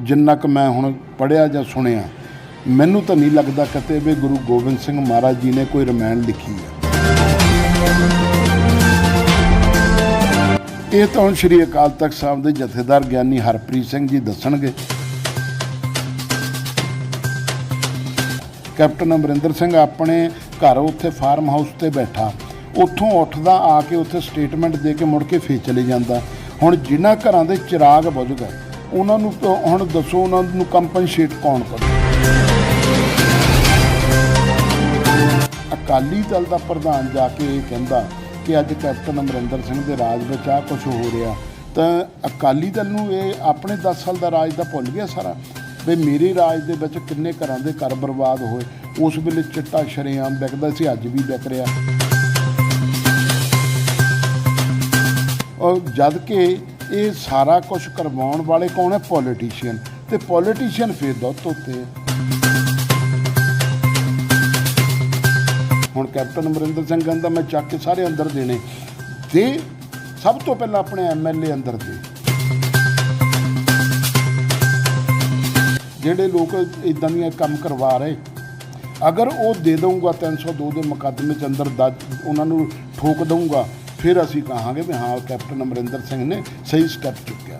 जिन्ना क मैं हुण पढ़िया जां सुनिया, मैनूं तां नहीं लगदा किते भी गुरु गोबिंद सिंह महाराज जी ने कोई रमायण लिखी है। ये तो हुण श्री अकाल तख्त साहिब के जथेदार ਗਿਆਨੀ हरप्रीत सिंह जी दसणगे। कैप्टन अमरिंदर सिंह अपने घर उत्थे फार्म हाउस ते बैठा, उत्थों उठदा आके उत्थे स्टेटमेंट दे के मुड़ के फिर चले जाता। हुण जिन्हां घरां दे चिराग बुझ गए उन्हां नूं हुण दसो उन्हां नूं कंपनसेट कौन करू? अकाली दल का प्रधान जाके ये कहंदा कि अज कैप्टन अमरिंदर सिंह के राज में आ कुछ हो रहा, तो अकाली दल नूं ये अपने 10 साल का राज का भुल गया सारा भी मेरे राज दे विच किन्ने घरां दे घर बर्बाद होए। उस वेले चिट्टा शरेआम विकदा सी, अज भी विक रहा। और जद कि ये सारा कुछ करवाउण वाले कौन है? पॉलीटिशियन। तो पॉलीटिशियन फिर दुध धोते। हुण कैप्टन अमरिंदर सिंह कहंदा मैं चक के सारे अंदर देने दे, सब तो पहला अपने MLA अंदर दे। ਜਿਹੜੇ लोग इदां ਦੀਆਂ ਕੰਮ करवा रहे, अगर वो दे दूँगा 302 के मुकदमे च अंदर उन्होंने ठोक दूँगा, फिर असी कहांगे भी हाँ कैप्टन अमरिंदर सिंह ने सही स्टैप चुक्या।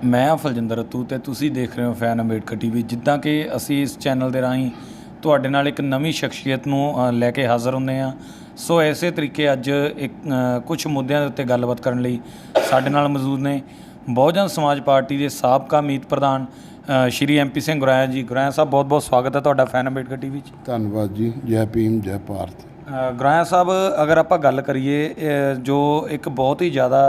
मैं फलजिंदर रतू ते तुसी देख रहे हो फैन अंबेडकर TV। जिद्दां कि असी इस चैनल के राही ਤੁਹਾਡੇ ਨਾਲ ਇੱਕ ਨਵੀਂ ਸ਼ਖਸੀਅਤ ਨੂੰ ਲੈ ਕੇ ਹਾਜ਼ਰ ਹੁੰਦੇ ਹਾਂ। ਸੋ ਇਸੇ ਤਰੀਕੇ ਅੱਜ ਇੱਕ ਕੁਝ ਮੁੱਦਿਆਂ ਦੇ ਉੱਤੇ ਗੱਲਬਾਤ ਕਰਨ ਲਈ ਸਾਡੇ ਨਾਲ ਮੌਜੂਦ ਨੇ ਬਹੁਜਨ ਸਮਾਜ ਪਾਰਟੀ ਦੇ ਸਾਬਕਾ ਮੀਤ ਪ੍ਰਧਾਨ ਸ਼੍ਰੀ MP ਸਿੰਘ ਗੁਰਾਇਆ ਜੀ। ਗੁਰਾਇਆ ਸਾਹਿਬ ਬਹੁਤ ਬਹੁਤ ਸਵਾਗਤ ਹੈ ਤੁਹਾਡਾ ਫੈਨ ਅੰਬੇਡਕਰ TV 'ਚ। ਧੰਨਵਾਦ ਜੀ। ਜੈ ਭੀਮ ਜੈ ਭਾਰਤ। ਗੁਰਾਇਆ ਸਾਹਿਬ ਅਗਰ ਆਪਾਂ ਗੱਲ ਕਰੀਏ ਜੋ ਇੱਕ ਬਹੁਤ ਹੀ ਜ਼ਿਆਦਾ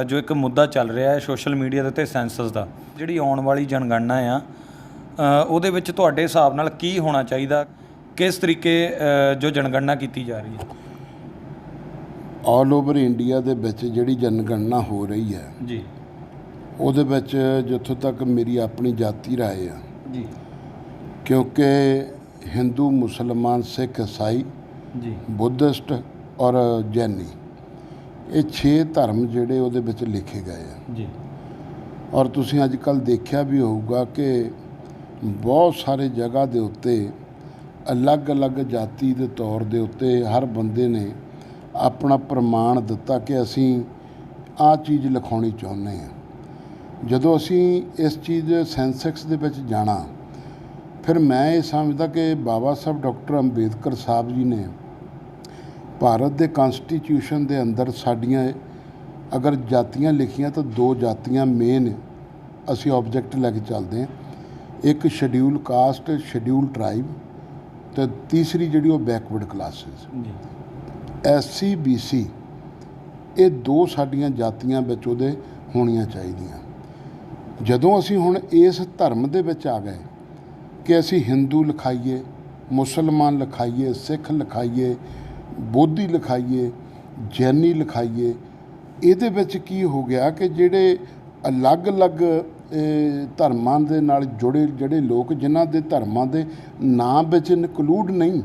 ਜੋ ਇੱਕ ਮੁੱਦਾ ਚੱਲ ਰਿਹਾ ਹੈ ਸੋਸ਼ਲ ਮੀਡੀਆ ਦੇ ਉੱਤੇ ਸੈਂਸਸ ਦਾ, ਜਿਹੜੀ ਆਉਣ ਵਾਲੀ ਜਨਗਣਨਾ ਆ ਉਹਦੇ ਵਿੱਚ ਤੁਹਾਡੇ ਹਿਸਾਬ ਨਾਲ ਕੀ ਹੋਣਾ ਚਾਹੀਦਾ? ਕਿਸ ਤਰੀਕੇ ਜੋ ਜਨਗਣਨਾ ਕੀਤੀ ਜਾ ਰਹੀ ਹੈ? ਆਲ ਓਵਰ ਇੰਡੀਆ ਦੇ ਵਿੱਚ ਜਿਹੜੀ ਜਨਗਣਨਾ ਹੋ ਰਹੀ ਹੈ ਜੀ, ਉਹਦੇ ਵਿੱਚ ਜਿੱਥੋਂ ਤੱਕ ਮੇਰੀ ਆਪਣੀ ਜਾਤੀ ਰਾਏ ਆ ਜੀ, ਕਿਉਂਕਿ ਹਿੰਦੂ, ਮੁਸਲਮਾਨ, ਸਿੱਖ, ਈਸਾਈ ਜੀ, ਬੁੱਧਿਸਟ ਔਰ ਜੈਨੀ, ਇਹ 6 ਧਰਮ ਜਿਹੜੇ ਉਹਦੇ ਵਿੱਚ ਲਿਖੇ ਗਏ ਆ ਜੀ। ਔਰ ਤੁਸੀਂ ਅੱਜ ਕੱਲ੍ਹ ਦੇਖਿਆ ਵੀ ਹੋਊਗਾ ਕਿ ਬਹੁਤ ਸਾਰੇ ਜਗ੍ਹਾ ਦੇ ਉੱਤੇ ਅਲੱਗ-ਅਲੱਗ ਜਾਤੀ ਦੇ ਤੌਰ ਦੇ ਉੱਤੇ ਹਰ ਬੰਦੇ ਨੇ ਆਪਣਾ ਪ੍ਰਮਾਣ ਦਿੱਤਾ ਕਿ ਅਸੀਂ ਆਹ ਚੀਜ਼ ਲਿਖਾਉਣੀ ਚਾਹੁੰਦੇ ਹਾਂ। ਜਦੋਂ ਅਸੀਂ ਇਸ ਚੀਜ਼ ਸੈਂਸੈਕਸ ਦੇ ਵਿੱਚ ਜਾਣਾ, ਫਿਰ ਮੈਂ ਇਹ ਸਮਝਦਾ ਕਿ ਬਾਬਾ ਸਾਹਿਬ ਡਾਕਟਰ ਅੰਬੇਦਕਰ ਸਾਹਿਬ ਜੀ ਨੇ ਭਾਰਤ ਦੇ ਕਨਸਟੀਟਿਊਸ਼ਨ ਦੇ ਅੰਦਰ ਸਾਡੀਆਂ ਅਗਰ ਜਾਤੀਆਂ ਲਿਖੀਆਂ ਤਾਂ 2 ਜਾਤੀਆਂ ਮੇਨ ਅਸੀਂ ਆਬਜੈਕਟ ਲੈ ਕੇ ਚੱਲਦੇ ਹਾਂ। एक शेड्यूल कास्ट, शेड्यूल ट्राइब, तो तीसरी जी बैकवर्ड क्लासिस SC BC, ये 2 साडियां जातियां विच उहदे होणियां चाहीदियां। जदों असीं हुण इस धर्म दे विच आ गए कि असीं हिंदू लिखाइए, मुसलमान लिखाइए, सिख लिखाइए, बोधी लिखाइए, जैनी लिखाइए, इहदे विच की हो गया कि जिहड़े अलग-अलग ਧਰਮਾਂ ਦੇ ਨਾਲ ਜੁੜੇ ਜਿਹੜੇ ਲੋਕ ਜਿਨ੍ਹਾਂ ਦੇ ਧਰਮਾਂ ਦੇ ਨਾਂ ਵਿੱਚ ਇਨਕਲੂਡ ਨਹੀਂ,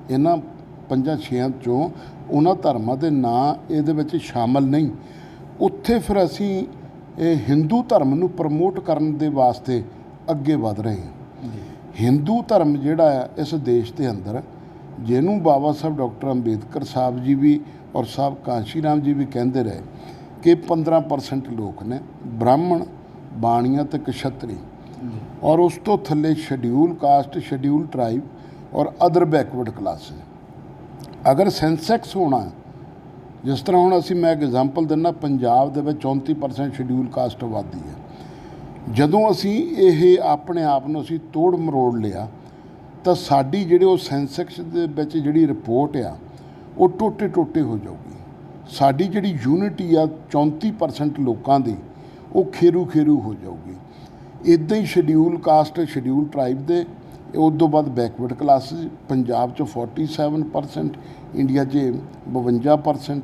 ਇਹਨਾਂ 5-6 ਚੋਂ ਉਹਨਾਂ ਧਰਮਾਂ ਦੇ ਨਾਂ ਇਹਦੇ ਵਿੱਚ ਸ਼ਾਮਲ ਨਹੀਂ, ਉੱਥੇ ਫਿਰ ਅਸੀਂ ਇਹ ਹਿੰਦੂ ਧਰਮ ਨੂੰ ਪ੍ਰਮੋਟ ਕਰਨ ਦੇ ਵਾਸਤੇ ਅੱਗੇ ਵਧ ਰਹੇ ਹਾਂ। ਹਿੰਦੂ ਧਰਮ ਜਿਹੜਾ ਹੈ ਇਸ ਦੇਸ਼ ਦੇ ਅੰਦਰ, ਜਿਹਨੂੰ ਬਾਬਾ ਸਾਹਿਬ ਡਾਕਟਰ ਅੰਬੇਦਕਰ ਸਾਹਿਬ ਜੀ ਵੀ ਔਰ ਸਾਹਿਬ ਕਾਂਸ਼ੀ ਰਾਮ ਜੀ ਵੀ ਕਹਿੰਦੇ ਰਹੇ ਕਿ 15% ਲੋਕ ਨੇ ਬ੍ਰਾਹਮਣ, ਬਾਣੀਆਂ ਤੇ ਕਸ਼ਤਰੀ, ਔਰ ਉਸ ਤੋਂ ਥੱਲੇ ਸ਼ਡਿਊਲ ਕਾਸਟ, ਸ਼ਡਿਊਲ ਟਰਾਈਬ ਔਰ ਅਦਰ ਬੈਕਵਰਡ ਕਲਾਸਿਸ। ਅਗਰ ਸੈਂਸੈਕਸ ਹੋਣਾ, ਜਿਸ ਤਰ੍ਹਾਂ ਹੁਣ ਅਸੀਂ ਮੈਂ ਐਗਜ਼ਾਮਪਲ ਦਿੰਦਾ, ਪੰਜਾਬ ਦੇ ਵਿੱਚ 34% ਸ਼ਡਿਊਲ ਕਾਸਟ ਆਬਾਦੀ ਹੈ। ਜਦੋਂ ਅਸੀਂ ਇਹ ਆਪਣੇ ਆਪ ਨੂੰ ਅਸੀਂ ਤੋੜ ਮਰੋੜ ਲਿਆ ਤਾਂ ਸਾਡੀ ਜਿਹੜੇ ਉਹ ਸੈਂਸੈਕਸ ਦੇ ਵਿੱਚ ਜਿਹੜੀ ਰਿਪੋਰਟ ਆ ਉਹ ਟੋਟੇ ਹੋ ਜਾਊਗੀ। ਸਾਡੀ ਜਿਹੜੀ ਯੂਨਿਟੀ ਆ 34% ਲੋਕਾਂ ਦੀ, ਉਹ ਖੇਰੂ ਹੋ ਜਾਊਗੀ। ਇੱਦਾਂ ਹੀ ਸ਼ਡਿਊਲ ਕਾਸਟ, ਸ਼ਡਿਊਲ ਟਰਾਈਬ ਦੇ, ਉਸ ਤੋਂ ਬਾਅਦ ਬੈਕਵਰਡ ਕਲਾਸਿਸ, ਪੰਜਾਬ 'ਚ 47%, ਇੰਡੀਆ 'ਚ 52%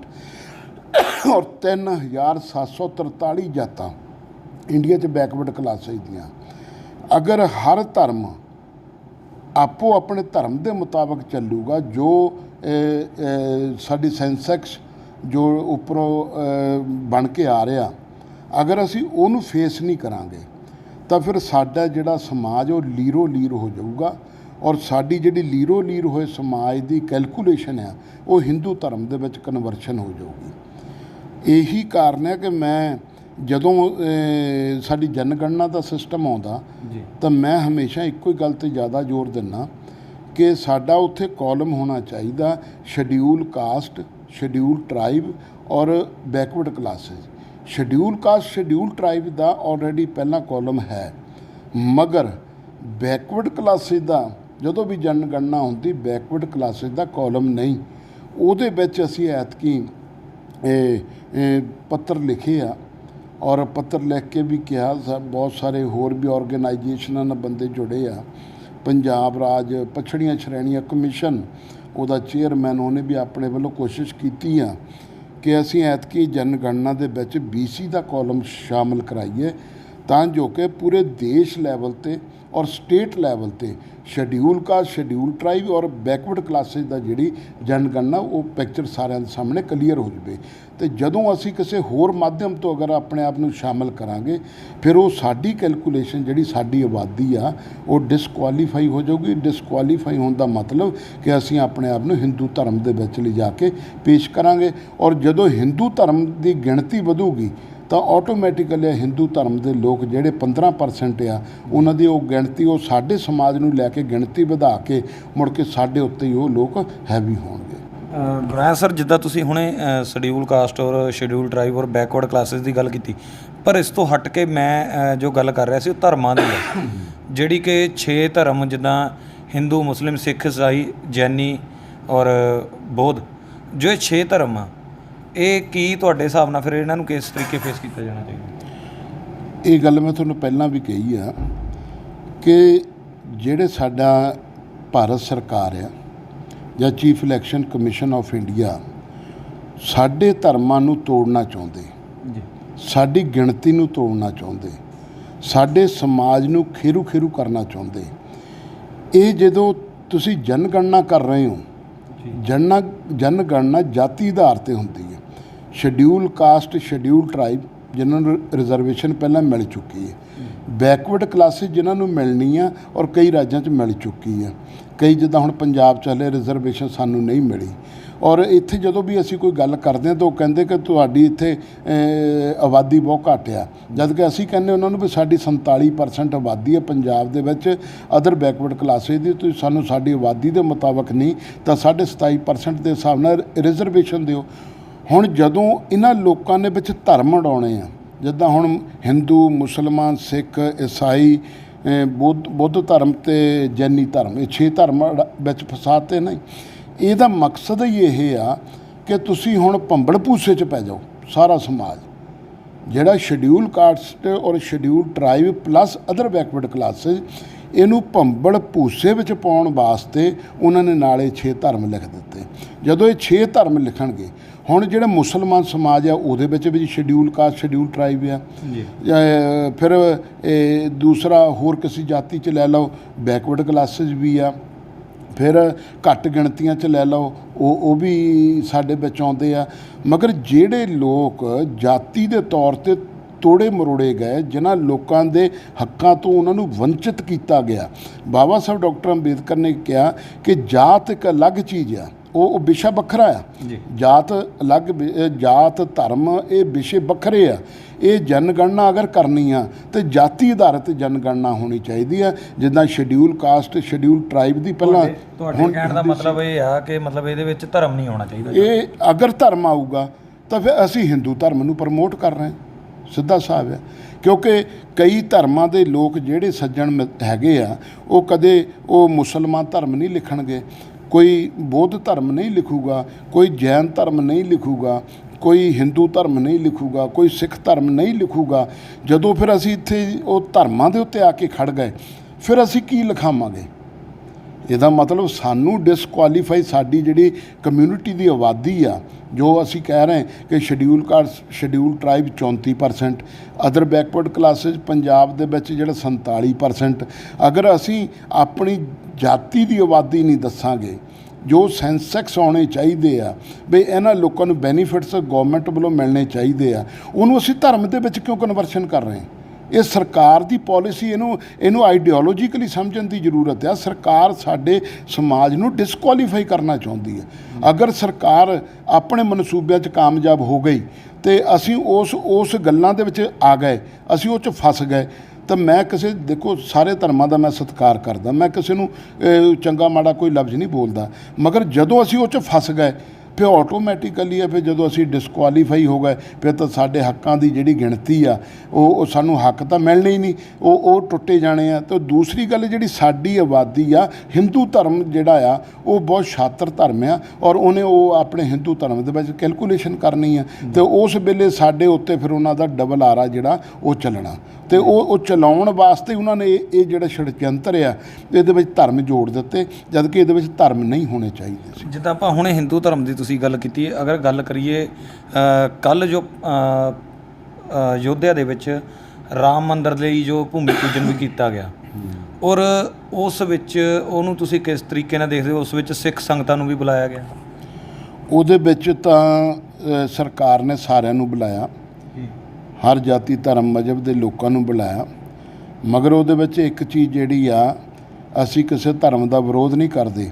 ਔਰ 3743 ਜਾਤਾਂ ਇੰਡੀਆ 'ਚ ਬੈਕਵਰਡ ਕਲਾਸਿਸ ਦੀਆਂ। ਅਗਰ ਹਰ ਧਰਮ ਆਪੋ ਆਪਣੇ ਧਰਮ ਦੇ ਮੁਤਾਬਕ ਚੱਲੂਗਾ। ਜੋ ਸਾਡੀ ਸੈਂਸੈਕਸ ਜੋ ਉੱਪਰੋਂ ਬਣ ਕੇ ਆ ਰਿਹਾ, ਅਗਰ ਅਸੀਂ ਉਹਨੂੰ ਫੇਸ ਨਹੀਂ ਕਰਾਂਗੇ ਤਾਂ ਫਿਰ ਸਾਡਾ ਜਿਹੜਾ ਸਮਾਜ ਉਹ ਲੀਰੋ ਲੀਰ ਹੋ ਜਾਊਗਾ। ਔਰ ਸਾਡੀ ਜਿਹੜੀ ਲੀਰੋ ਲੀਰ ਹੋਏ ਸਮਾਜ ਦੀ ਕੈਲਕੂਲੇਸ਼ਨ ਆ ਉਹ ਹਿੰਦੂ ਧਰਮ ਦੇ ਵਿੱਚ ਕਨਵਰਸ਼ਨ ਹੋ ਜਾਊਗੀ। ਇਹੀ ਕਾਰਨ ਹੈ ਕਿ ਮੈਂ ਜਦੋਂ ਸਾਡੀ ਜਨਗਣਨਾ ਦਾ ਸਿਸਟਮ ਆਉਂਦਾ ਤਾਂ ਮੈਂ ਹਮੇਸ਼ਾ ਇੱਕੋ ਹੀ ਗੱਲ 'ਤੇ ਜ਼ਿਆਦਾ ਜ਼ੋਰ ਦਿੰਦਾ ਕਿ ਸਾਡਾ ਉੱਥੇ ਕਾਲਮ ਹੋਣਾ ਚਾਹੀਦਾ ਸ਼ਡਿਊਲ ਕਾਸਟ, ਸ਼ਡਿਊਲ ਟਰਾਈਬ ਔਰ backward classes. Schedule caste, schedule tribe ਦਾ ਆਲਰੇਡੀ ਪਹਿਲਾਂ ਕਾਲਮ ਹੈ, ਮਗਰ ਬੈਕਵਰਡ ਕਲਾਸਿਸ ਦਾ ਜਦੋਂ ਵੀ ਜਨਗਣਨਾ ਹੁੰਦੀ ਬੈਕਵਰਡ ਕਲਾਸਿਸ ਦਾ ਕਾਲਮ ਨਹੀਂ। ਉਹਦੇ ਵਿੱਚ ਅਸੀਂ ਐਤਕੀ ਪੱਤਰ ਲਿਖੇ ਆ ਔਰ ਪੱਤਰ ਲਿਖ ਕੇ ਵੀ ਕਿਹਾ, ਬਹੁਤ ਸਾਰੇ ਹੋਰ ਵੀ ਆਰਗੇਨਾਈਜੇਸ਼ਨਾਂ ਨਾਲ ਬੰਦੇ ਜੁੜੇ ਆ। ਪੰਜਾਬ ਰਾਜ ਪਛੜੀਆਂ ਸ਼੍ਰੇਣੀਆਂ ਕਮਿਸ਼ਨ, ਉਹਦਾ ਚੇਅਰਮੈਨ, ਉਹਨੇ ਵੀ ਆਪਣੇ ਵੱਲੋਂ ਕੋਸ਼ਿਸ਼ ਕੀਤੀ ਆ ਕਿ ਅਸੀਂ ਐਤਕੀ ਜਨਗਣਨਾ ਦੇ ਵਿੱਚ BC ਦਾ ਕਾਲਮ ਸ਼ਾਮਲ ਕਰਾਈਏ ਤਾਂ ਜੋ ਕਿ ਪੂਰੇ ਦੇਸ਼ ਲੈਵਲ 'ਤੇ ਔਰ ਸਟੇਟ ਲੈਵਲ 'ਤੇ ਸ਼ਡਿਊਲ ਕਾਸਟ, ਸ਼ਡਿਊਲ ਟਰਾਈਬ ਔਰ ਬੈਕਵਰਡ ਕਲਾਸਿਸ ਦਾ ਜਿਹੜੀ ਜਨਗਣਨਾ ਉਹ ਪਿਕਚਰ ਸਾਰਿਆਂ ਦੇ ਸਾਹਮਣੇ ਕਲੀਅਰ ਹੋ ਜਾਵੇ। ਅਤੇ ਜਦੋਂ ਅਸੀਂ ਕਿਸੇ ਹੋਰ ਮਾਧਿਅਮ ਤੋਂ ਅਗਰ ਆਪਣੇ ਆਪ ਨੂੰ ਸ਼ਾਮਲ ਕਰਾਂਗੇ ਫਿਰ ਉਹ ਸਾਡੀ ਕੈਲਕੂਲੇਸ਼ਨ ਜਿਹੜੀ ਸਾਡੀ ਆਬਾਦੀ ਆ ਉਹ ਡਿਸਕੁਆਲੀਫਾਈ ਹੋ ਜਾਊਗੀ। ਡਿਸਕੁਆਲੀਫਾਈ ਹੋਣ ਦਾ ਮਤਲਬ ਕਿ ਅਸੀਂ ਆਪਣੇ ਆਪ ਨੂੰ ਹਿੰਦੂ ਧਰਮ ਦੇ ਵਿੱਚ ਲਿਜਾ ਕੇ ਪੇਸ਼ ਕਰਾਂਗੇ। ਔਰ ਜਦੋਂ ਹਿੰਦੂ ਧਰਮ ਦੀ ਗਿਣਤੀ ਵਧੂਗੀ ਤਾਂ ਆਟੋਮੈਟਿਕਲੀ ਹਿੰਦੂ ਧਰਮ ਦੇ ਲੋਕ ਜਿਹੜੇ 15% ਆ ਉਹਨਾਂ ਦੀ ਉਹ ਗਿਣਤੀ ਉਹ ਸਾਡੇ ਸਮਾਜ ਨੂੰ ਲੈ ਕੇ ਗਿਣਤੀ ਵਧਾ ਕੇ ਮੁੜ ਕੇ ਸਾਡੇ ਉੱਤੇ ਹੀ ਉਹ ਲੋਕ ਹੈਵੀ ਹੋਣਗੇ। ਬਰਾਇਆ ਸਰ, ਜਿੱਦਾਂ ਤੁਸੀਂ ਹੁਣੇ ਸ਼ਡਿਊਲ ਕਾਸਟ ਔਰ ਸ਼ਡਿਊਲ ਟਰਾਈਬ ਔਰ ਬੈਕਵਰਡ ਕਲਾਸਿਸ ਦੀ ਗੱਲ ਕੀਤੀ, ਪਰ ਇਸ ਤੋਂ ਹਟ ਕੇ ਮੈਂ ਜੋ ਗੱਲ ਕਰ ਰਿਹਾ ਸੀ ਉਹ ਧਰਮਾਂ ਦੀ ਹੈ, ਜਿਹੜੀ ਕਿ 6 ਧਰਮ ਜਿੱਦਾਂ ਹਿੰਦੂ, ਮੁਸਲਿਮ, ਸਿੱਖ, ਈਸਾਈ, ਜੈਨੀ ਔਰ ਬੌਧ, ਜੋ ਇਹ 6 ਧਰਮ ਆ, ਇਹ ਕੀ ਤੁਹਾਡੇ ਹਿਸਾਬ ਨਾਲ ਫਿਰ ਇਹਨਾਂ ਨੂੰ ਕਿਸ ਤਰੀਕੇ ਫੇਸ ਕੀਤਾ ਜਾਣਾ ਚਾਹੀਦਾ? ਇਹ ਗੱਲ ਮੈਂ ਤੁਹਾਨੂੰ ਪਹਿਲਾਂ ਵੀ ਕਹੀ ਆ ਕਿ ਜਿਹੜੇ ਸਾਡਾ ਭਾਰਤ ਸਰਕਾਰ ਆ ਜਾਂ chief election commission of India ਸਾਡੇ ਧਰਮਾਂ ਨੂੰ ਤੋੜਨਾ ਚਾਹੁੰਦੇ, ਸਾਡੀ ਗਿਣਤੀ ਨੂੰ ਤੋੜਨਾ ਚਾਹੁੰਦੇ, ਸਾਡੇ ਸਮਾਜ ਨੂੰ ਖੇਰੂ ਖੇਰੂ ਕਰਨਾ ਚਾਹੁੰਦੇ। ਇਹ ਜਦੋਂ ਤੁਸੀਂ ਜਨਗਣਨਾ ਕਰ ਰਹੇ ਹੋ, ਜਨਗਣਨਾ ਜਾਤੀ ਆਧਾਰ 'ਤੇ ਹੁੰਦੀ ਹੈ। ਸ਼ਡਿਊਲ ਕਾਸਟ, ਸ਼ਡਿਊਲ ਟਰਾਈਬ ਜਿਨ੍ਹਾਂ ਨੂੰ ਰਿਜ਼ਰਵੇਸ਼ਨ ਪਹਿਲਾਂ ਮਿਲ ਚੁੱਕੀ ਹੈ, ਬੈਕਵਰਡ ਕਲਾਸਿਸ ਜਿਨ੍ਹਾਂ ਨੂੰ ਮਿਲਣੀ ਆ ਔਰ ਕਈ ਰਾਜਾਂ 'ਚ ਮਿਲ ਚੁੱਕੀ ਆ। ਕਈ ਜਿੱਦਾਂ ਹੁਣ ਪੰਜਾਬ 'ਚ ਹਲੇ ਰਿਜ਼ਰਵੇਸ਼ਨ ਸਾਨੂੰ ਨਹੀਂ ਮਿਲੀ। ਔਰ ਇੱਥੇ ਜਦੋਂ ਵੀ ਅਸੀਂ ਕੋਈ ਗੱਲ ਕਰਦੇ ਹਾਂ ਤਾਂ ਉਹ ਕਹਿੰਦੇ ਕਿ ਤੁਹਾਡੀ ਇੱਥੇ ਆਬਾਦੀ ਬਹੁਤ ਘੱਟ ਆ, ਜਦ ਕਿ ਅਸੀਂ ਕਹਿੰਦੇ ਉਹਨਾਂ ਨੂੰ ਵੀ ਸਾਡੀ 47% ਆਬਾਦੀ ਹੈ ਪੰਜਾਬ ਦੇ ਵਿੱਚ ਅਦਰ ਬੈਕਵਰਡ ਕਲਾਸਿਸ ਦੀ। ਤੁਸੀਂ ਸਾਨੂੰ ਸਾਡੀ ਆਬਾਦੀ ਦੇ ਮੁਤਾਬਕ ਨਹੀਂ ਤਾਂ 27.5% ਦੇ ਹਿਸਾਬ ਨਾਲ ਰਿਜ਼ਰਵੇਸ਼ਨ ਦਿਓ। ਹੁਣ ਜਦੋਂ ਇਹਨਾਂ ਲੋਕਾਂ ਨੇ ਵਿੱਚ ਧਰਮ ਉਡਾਉਣੇ ਆ, ਜਿੱਦਾਂ ਹੁਣ ਹਿੰਦੂ, ਮੁਸਲਮਾਨ, ਸਿੱਖ, ਈਸਾਈ, ਬੁੱਧ ਧਰਮ ਅਤੇ ਜੈਨੀ ਧਰਮ, ਇਹ 6 ਧਰਮ ਵਿੱਚ ਫਸਾਤੇ ਨਹੀਂ। ਇਹਦਾ ਮਕਸਦ ਹੀ ਇਹ ਆ ਕਿ ਤੁਸੀਂ ਹੁਣ ਭੰਬਲ ਭੂਸੇ 'ਚ ਪੈ ਜਾਓ ਸਾਰਾ ਸਮਾਜ। ਜਿਹੜਾ ਸ਼ਡਿਊਲ ਕਾਸਟ ਔਰ schedule tribe plus other backward classes, ਇਹਨੂੰ ਭੰਬਲ ਭੂਸੇ ਵਿੱਚ ਪਾਉਣ ਵਾਸਤੇ ਉਹਨਾਂ ਨੇ ਨਾਲੇ 6 ਧਰਮ ਲਿਖ ਦਿੱਤੇ। ਜਦੋਂ ਇਹ 6 ਧਰਮ ਲਿਖਣਗੇ, ਹੁਣ ਜਿਹੜਾ ਮੁਸਲਮਾਨ ਸਮਾਜ ਆ ਉਹਦੇ ਵਿੱਚ ਵੀ ਸ਼ਡਿਊਲ ਕਾਸਟ, ਸ਼ਡਿਊਲ ਟਰਾਈਬ ਆ, ਫਿਰ ਦੂਸਰਾ ਹੋਰ ਕਿਸੇ ਜਾਤੀ 'ਚ ਲੈ ਲਓ ਬੈਕਵਰਡ ਕਲਾਸਿਸ ਵੀ ਆ, ਫਿਰ ਘੱਟ ਗਿਣਤੀਆਂ 'ਚ ਲੈ ਲਓ ਉਹ ਵੀ ਸਾਡੇ ਵਿੱਚ ਆਉਂਦੇ ਆ। ਮਗਰ ਜਿਹੜੇ ਲੋਕ ਜਾਤੀ ਦੇ ਤੌਰ 'ਤੇ ਤੋੜੇ ਮਰੋੜੇ ਗਏ, ਜਿਨ੍ਹਾਂ ਲੋਕਾਂ ਦੇ ਹੱਕਾਂ ਤੋਂ ਉਹਨਾਂ ਨੂੰ ਵੰਚਿਤ ਕੀਤਾ ਗਿਆ, ਬਾਬਾ ਸਾਹਿਬ ਡਾਕਟਰ ਅੰਬੇਦਕਰ ਨੇ ਕਿਹਾ ਕਿ ਜਾਤ ਇੱਕ ਅਲੱਗ ਚੀਜ਼ ਆ, ਉਹ ਵਿਸ਼ਾ ਵੱਖਰਾ ਆ। ਜਾਤ ਅਲੱਗ, ਜਾਤ ਧਰਮ ਇਹ ਵਿਸ਼ੇ ਵੱਖਰੇ ਆ। ਇਹ ਜਨਗਣਨਾ ਅਗਰ ਕਰਨੀ ਆ ਤਾਂ ਜਾਤੀ ਆਧਾਰਿਤ ਜਨਗਣਨਾ ਹੋਣੀ ਚਾਹੀਦੀ ਆ, ਜਿੱਦਾਂ ਸ਼ਡਿਊਲ ਕਾਸਟ, ਸ਼ਡਿਊਲ ਟਰਾਈਬ ਦੀ ਪਹਿਲਾਂ। ਤੁਹਾਡੇ ਕਹਿਣ ਦਾ ਮਤਲਬ ਇਹ ਆ ਕਿ ਮਤਲਬ ਇਹਦੇ ਵਿੱਚ ਧਰਮ ਨਹੀਂ ਆਉਣਾ ਚਾਹੀਦਾ। ਇਹ ਅਗਰ ਧਰਮ ਆਊਗਾ ਤਾਂ ਫਿਰ ਅਸੀਂ ਹਿੰਦੂ ਧਰਮ ਨੂੰ ਪ੍ਰਮੋਟ ਕਰ ਰਹੇ, ਸਿੱਧਾ ਹਿਸਾਬ ਹੈ। ਕਿਉਂਕਿ ਕਈ ਧਰਮਾਂ ਦੇ ਲੋਕ ਜਿਹੜੇ ਸੱਜਣ ਹੈਗੇ ਆ ਉਹ ਕਦੇ ਉਹ ਮੁਸਲਮਾਨ ਧਰਮ ਨਹੀਂ ਲਿਖਣਗੇ, ਕੋਈ ਬੌਧ ਧਰਮ ਨਹੀਂ ਲਿਖੂਗਾ, ਕੋਈ ਜੈਨ ਧਰਮ ਨਹੀਂ ਲਿਖੂਗਾ, ਕੋਈ ਹਿੰਦੂ ਧਰਮ ਨਹੀਂ ਲਿਖੂਗਾ, ਕੋਈ ਸਿੱਖ ਧਰਮ ਨਹੀਂ ਲਿਖੂਗਾ। ਜਦੋਂ ਫਿਰ ਅਸੀਂ ਇੱਥੇ ਉਹ ਧਰਮਾਂ ਦੇ ਉੱਤੇ ਆ ਕੇ ਖੜ ਗਏ ਫਿਰ ਅਸੀਂ ਕੀ ਲਿਖਾਵਾਂਗੇ? ਇਹਦਾ ਮਤਲਬ ਸਾਨੂੰ ਡਿਸਕੁਆਲੀਫਾਈ ਸਾਡੀ ਜਿਹੜੀ ਕਮਿਊਨਿਟੀ ਦੀ ਆਬਾਦੀ ਆ, ਜੋ ਅਸੀਂ ਕਹਿ ਰਹੇ ਕਿ schedule caste schedule tribe 34%, other backward classes Punjab ਦੇ ਵਿੱਚ ਜਿਹੜਾ 47%, ਅਗਰ ਅਸੀਂ ਆਪਣੀ ਜਾਤੀ ਦੀ ਆਬਾਦੀ ਨਹੀਂ ਦੱਸਾਂਗੇ, ਜੋ ਸੈਂਸੈਕਸ ਆਉਣੇ ਚਾਹੀਦੇ ਆ ਵੀ ਇਹਨਾਂ ਲੋਕਾਂ ਨੂੰ ਬੈਨੀਫਿਟਸ ਗੌਰਮੈਂਟ ਵੱਲੋਂ ਮਿਲਣੇ ਚਾਹੀਦੇ ਆ, ਉਹਨੂੰ ਅਸੀਂ ਧਰਮ ਦੇ ਵਿੱਚ ਕਿਉਂ ਕਨਵਰਸ਼ਨ ਕਰ ਰਹੇ ਹਾਂ? ਇਹ ਸਰਕਾਰ ਦੀ ਪੋਲਿਸੀ, ਇਹਨੂੰ ਆਈਡੀਓਲੋਜੀਕਲੀ ਸਮਝਣ ਦੀ ਜ਼ਰੂਰਤ ਹੈ। ਸਰਕਾਰ ਸਾਡੇ ਸਮਾਜ ਨੂੰ ਡਿਸਕੁਆਲੀਫਾਈ ਕਰਨਾ ਚਾਹੁੰਦੀ ਹੈ। ਅਗਰ ਸਰਕਾਰ ਆਪਣੇ ਮਨਸੂਬਿਆਂ 'ਚ ਕਾਮਯਾਬ ਹੋ ਗਈ ਤੇ ਅਸੀਂ ਉਸ ਗੱਲਾਂ ਦੇ ਵਿੱਚ ਆ ਗਏ, ਅਸੀਂ ਉਹ 'ਚ ਫਸ ਗਏ, ਤਾਂ ਮੈਂ ਕਿਸੇ, ਦੇਖੋ ਸਾਰੇ ਧਰਮਾਂ ਦਾ ਮੈਂ ਸਤਿਕਾਰ ਕਰਦਾ, ਮੈਂ ਕਿਸੇ ਨੂੰ ਚੰਗਾ ਮਾੜਾ ਕੋਈ ਲਫ਼ਜ਼ ਨਹੀਂ ਬੋਲਦਾ, ਮਗਰ ਜਦੋਂ ਅਸੀਂ ਉਹ 'ਚ ਫਸ ਗਏ ਫਿਰ ਆਟੋਮੈਟਿਕਲੀ ਫਿਰ ਜਦੋਂ ਅਸੀਂ ਡਿਸਕੁਆਲੀਫਾਈ ਹੋ ਗਏ ਫਿਰ ਤਾਂ ਸਾਡੇ ਹੱਕਾਂ ਦੀ ਜਿਹੜੀ ਗਿਣਤੀ ਆ ਉਹ ਸਾਨੂੰ ਹੱਕ ਤਾਂ ਮਿਲਣੇ ਹੀ ਨਹੀਂ, ਉਹ ਟੁੱਟੇ ਜਾਣੇ ਆ। ਤਾਂ ਦੂਸਰੀ ਗੱਲ ਜਿਹੜੀ ਸਾਡੀ ਆਬਾਦੀ ਆ, ਹਿੰਦੂ ਧਰਮ ਜਿਹੜਾ ਆ ਉਹ ਬਹੁਤ ਛਾਤਰ ਧਰਮ ਆ, ਔਰ ਉਹਨੇ ਉਹ ਆਪਣੇ ਹਿੰਦੂ ਧਰਮ ਦੇ ਵਿੱਚ ਕੈਲਕੂਲੇਸ਼ਨ ਕਰਨੀ ਆ, ਅਤੇ ਉਸ ਵੇਲੇ ਸਾਡੇ ਉੱਤੇ ਫਿਰ ਉਹਨਾਂ ਦਾ ਡਬਲ ਆਰਾ ਜਿਹੜਾ ਉਹ ਚੱਲਣਾ, ਅਤੇ ਉਹ ਚਲਾਉਣ ਵਾਸਤੇ ਉਹਨਾਂ ਨੇ ਇਹ ਜਿਹੜਾ ਛੜਯੰਤਰ ਆ ਇਹਦੇ ਵਿੱਚ ਧਰਮ ਜੋੜ ਦਿੱਤੇ, ਜਦ ਕਿ ਇਹਦੇ ਵਿੱਚ ਧਰਮ ਨਹੀਂ ਹੋਣੇ ਚਾਹੀਦੇ ਸੀ। ਜਿੱਦਾਂ ਆਪਾਂ ਹੁਣੇ ਹਿੰਦੂ ਧਰਮ ਦੀ ਤੁਸੀਂ ਗੱਲ ਕੀਤੀ, ਅਗਰ ਗੱਲ ਕਰੀਏ ਕੱਲ੍ਹ ਜੋ ਅਯੋਧਿਆ ਦੇ ਵਿੱਚ ਰਾਮ ਮੰਦਰ ਲਈ ਜੋ ਭੂਮੀ ਪੂਜਨ ਵੀ ਕੀਤਾ ਗਿਆ, ਔਰ ਉਸ ਵਿੱਚ ਉਹਨੂੰ ਤੁਸੀਂ ਕਿਸ ਤਰੀਕੇ ਨਾਲ ਦੇਖਦੇ ਹੋ? ਉਸ ਵਿੱਚ ਸਿੱਖ ਸੰਗਤਾਂ ਨੂੰ ਵੀ ਬੁਲਾਇਆ ਗਿਆ? ਉਹਦੇ ਵਿੱਚ ਤਾਂ ਸਰਕਾਰ ਨੇ ਸਾਰਿਆਂ ਨੂੰ ਬੁਲਾਇਆ, ਹਰ ਜਾਤੀ ਧਰਮ ਮਜ਼ਹਬ ਦੇ ਲੋਕਾਂ ਨੂੰ ਬੁਲਾਇਆ, ਮਗਰ ਉਹਦੇ ਵਿੱਚ ਇੱਕ ਚੀਜ਼ ਜਿਹੜੀ ਆ, ਅਸੀਂ ਕਿਸੇ ਧਰਮ ਦਾ ਵਿਰੋਧ ਨਹੀਂ ਕਰਦੇ।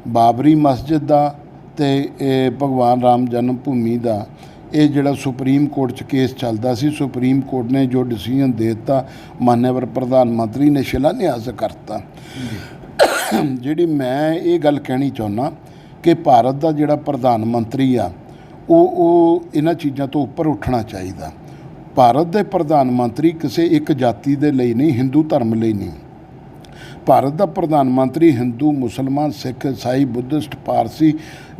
ਬਾਬਰੀ ਮਸਜਿਦ ਦਾ ਅਤੇ ਇਹ ਭਗਵਾਨ ਰਾਮ ਜਨਮ ਭੂਮੀ ਦਾ ਇਹ ਜਿਹੜਾ ਸੁਪਰੀਮ ਕੋਰਟ 'ਚ ਕੇਸ ਚੱਲਦਾ ਸੀ, ਸੁਪਰੀਮ ਕੋਰਟ ਨੇ ਜੋ ਡਿਸੀਜਨ ਦੇ ਦਿੱਤਾ, ਮਾਨਯਵਰ ਪ੍ਰਧਾਨ ਮੰਤਰੀ ਨੇ ਸ਼ਿਲਾਨਿਆਸ ਕਰਤਾ। ਜਿਹੜੀ ਮੈਂ ਇਹ ਗੱਲ ਕਹਿਣੀ ਚਾਹੁੰਦਾ ਕਿ ਭਾਰਤ ਦਾ ਜਿਹੜਾ ਪ੍ਰਧਾਨ ਮੰਤਰੀ ਆ ਉਹ ਇਹਨਾਂ ਚੀਜ਼ਾਂ ਤੋਂ ਉੱਪਰ ਉੱਠਣਾ ਚਾਹੀਦਾ। ਭਾਰਤ ਦੇ ਪ੍ਰਧਾਨ ਮੰਤਰੀ ਕਿਸੇ ਇੱਕ ਜਾਤੀ ਦੇ ਲਈ ਨਹੀਂ, ਹਿੰਦੂ ਧਰਮ ਲਈ ਨਹੀਂ। ਭਾਰਤ ਦਾ ਪ੍ਰਧਾਨ ਮੰਤਰੀ ਹਿੰਦੂ, ਮੁਸਲਮਾਨ, ਸਿੱਖ, ਈਸਾਈ, ਬੁੱਧਿਸਟ, ਪਾਰਸੀ,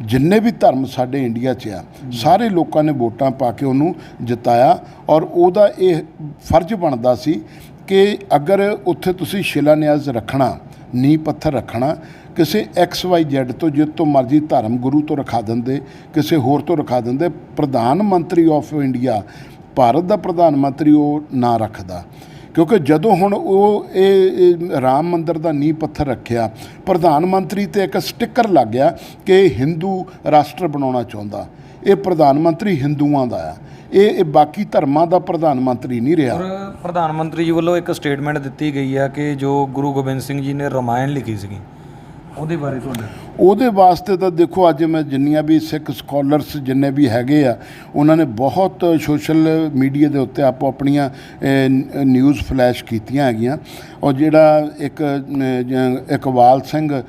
ਜਿੰਨੇ ਵੀ ਧਰਮ ਸਾਡੇ ਇੰਡੀਆ 'ਚ ਆ, ਸਾਰੇ ਲੋਕਾਂ ਨੇ ਵੋਟਾਂ ਪਾ ਕੇ ਉਹਨੂੰ ਜਿਤਾਇਆ, ਔਰ ਉਹਦਾ ਇਹ ਫਰਜ਼ ਬਣਦਾ ਸੀ ਕਿ ਅਗਰ ਉੱਥੇ ਤੁਸੀਂ ਸ਼ਿਲਾਨਿਆਸ ਰੱਖਣਾ, ਨੀਂਹ ਪੱਥਰ ਰੱਖਣਾ, ਕਿਸੇ XYZ ਤੋਂ ਜਿਸ ਤੋਂ ਮਰਜ਼ੀ ਧਰਮ ਗੁਰੂ ਤੋਂ ਰਖਾ ਦਿੰਦੇ, ਕਿਸੇ ਹੋਰ ਤੋਂ ਰਖਾ ਦਿੰਦੇ, ਪ੍ਰਧਾਨ ਮੰਤਰੀ ਆਫ ਇੰਡੀਆ, ਭਾਰਤ ਦਾ ਪ੍ਰਧਾਨ ਮੰਤਰੀ ਉਹ ਨਾ ਰੱਖਦਾ। ਕਿਉਂਕਿ ਜਦੋਂ ਹੁਣ ਉਹ ਇਹ ਰਾਮ ਮੰਦਰ ਦਾ ਨੀਂਹ ਪੱਥਰ ਰੱਖਿਆ, ਪ੍ਰਧਾਨ ਮੰਤਰੀ 'ਤੇ ਇੱਕ ਸਟਿੱਕਰ ਲੱਗ ਗਿਆ ਕਿ ਹਿੰਦੂ ਰਾਸ਼ਟਰ ਬਣਾਉਣਾ ਚਾਹੁੰਦਾ। ਇਹ ਪ੍ਰਧਾਨ ਮੰਤਰੀ ਹਿੰਦੂਆਂ ਦਾ ਆ, ਇਹ ਬਾਕੀ ਧਰਮਾਂ ਦਾ ਪ੍ਰਧਾਨ ਮੰਤਰੀ ਨਹੀਂ ਰਿਹਾ। ਔਰ ਪ੍ਰਧਾਨ ਮੰਤਰੀ ਜੀ ਵੱਲੋਂ ਇੱਕ ਸਟੇਟਮੈਂਟ ਦਿੱਤੀ ਗਈ ਆ ਕਿ ਜੋ ਗੁਰੂ ਗੋਬਿੰਦ ਸਿੰਘ ਜੀ ਨੇ ਰਾਮਾਇਣ ਲਿਖੀ ਸੀਗੀ, ਉਹਦੇ ਬਾਰੇ ਤੁਹਾਡਾ? ਉਹਦੇ ਵਾਸਤੇ ਤਾਂ ਦੇਖੋ, ਅੱਜ ਮੈਂ ਜਿੰਨੀਆਂ ਵੀ ਸਿੱਖ ਸਕਾਲਰਸ ਜਿੰਨੇ ਵੀ ਹੈਗੇ ਆ, ਉਹਨਾਂ ਨੇ ਬਹੁਤ ਸੋਸ਼ਲ ਮੀਡੀਆ ਦੇ ਉੱਤੇ ਆਪੋ ਆਪਣੀਆਂ ਨਿਊਜ਼ ਫਲੈਸ਼ ਕੀਤੀਆਂ ਹੈਗੀਆਂ। ਔਰ ਜਿਹੜਾ ਇਕਬਾਲ ਸਿੰਘ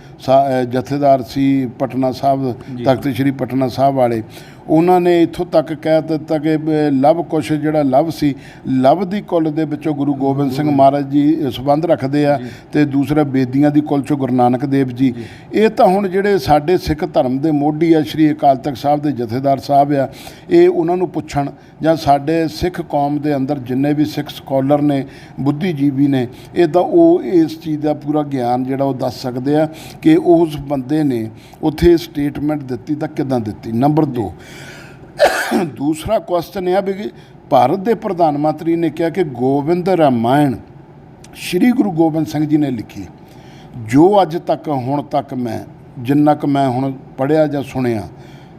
ਜਥੇਦਾਰ ਸੀ ਪਟਨਾ ਸਾਹਿਬ, ਤਖਤ ਸ੍ਰੀ ਪਟਨਾ ਸਾਹਿਬ ਵਾਲੇ, ਉਹਨਾਂ ਨੇ ਇੱਥੋਂ ਤੱਕ ਕਹਿ ਦਿੱਤਾ ਕਿ ਲਵ ਕੁਸ਼ ਜਿਹੜਾ ਲਵ ਸੀ, ਲਵ ਦੀ ਕੁੱਲ ਦੇ ਵਿੱਚੋਂ ਗੁਰੂ ਗੋਬਿੰਦ ਸਿੰਘ ਮਹਾਰਾਜ ਜੀ ਸੰਬੰਧ ਰੱਖਦੇ ਆ, ਅਤੇ ਦੂਸਰਾ ਬੇਦੀਆਂ ਦੀ ਕੁੱਲ 'ਚੋਂ ਗੁਰੂ ਨਾਨਕ ਦੇਵ ਜੀ। ਇਹ ਤਾਂ ਹੁਣ ਜਿਹੜੇ ਸਾਡੇ ਸਿੱਖ ਧਰਮ ਦੇ ਮੋਢੀ ਆ, ਸ਼੍ਰੀ ਅਕਾਲ ਤਖਤ ਸਾਹਿਬ ਦੇ ਜਥੇਦਾਰ ਸਾਹਿਬ ਆ, ਇਹ ਉਹਨਾਂ ਨੂੰ ਪੁੱਛਣ, ਜਾਂ ਸਾਡੇ ਸਿੱਖ ਕੌਮ ਦੇ ਅੰਦਰ ਜਿੰਨੇ ਵੀ ਸਿੱਖ ਸਕਾਲਰ ਨੇ, ਬੁੱਧੀਜੀਵੀ ਨੇ, ਇਹ ਤਾਂ ਉਹ ਇਸ ਚੀਜ਼ ਦਾ ਪੂਰਾ ਗਿਆਨ ਜਿਹੜਾ ਉਹ ਦੱਸ ਸਕਦੇ ਆ ਕਿ ਉਸ ਬੰਦੇ ਨੇ ਉੱਥੇ ਸਟੇਟਮੈਂਟ ਦਿੱਤੀ ਤਾਂ ਕਿੱਦਾਂ ਦਿੱਤੀ। ਨੰਬਰ 2, ਦੂਸਰਾ ਕੁਐਸਚਨ ਇਹ ਆ ਵੀ ਭਾਰਤ ਦੇ ਪ੍ਰਧਾਨ ਮੰਤਰੀ ਨੇ ਕਿਹਾ ਕਿ ਗੋਬਿੰਦ ਰਾਮਾਇਣ ਸ਼੍ਰੀ ਗੁਰੂ ਗੋਬਿੰਦ ਸਿੰਘ ਜੀ ਨੇ ਲਿਖੀ। ਜੋ ਅੱਜ ਤੱਕ ਹੁਣ ਤੱਕ ਮੈਂ ਜਿੰਨਾ ਕੁ ਮੈਂ ਹੁਣ ਪੜ੍ਹਿਆ ਜਾਂ ਸੁਣਿਆ,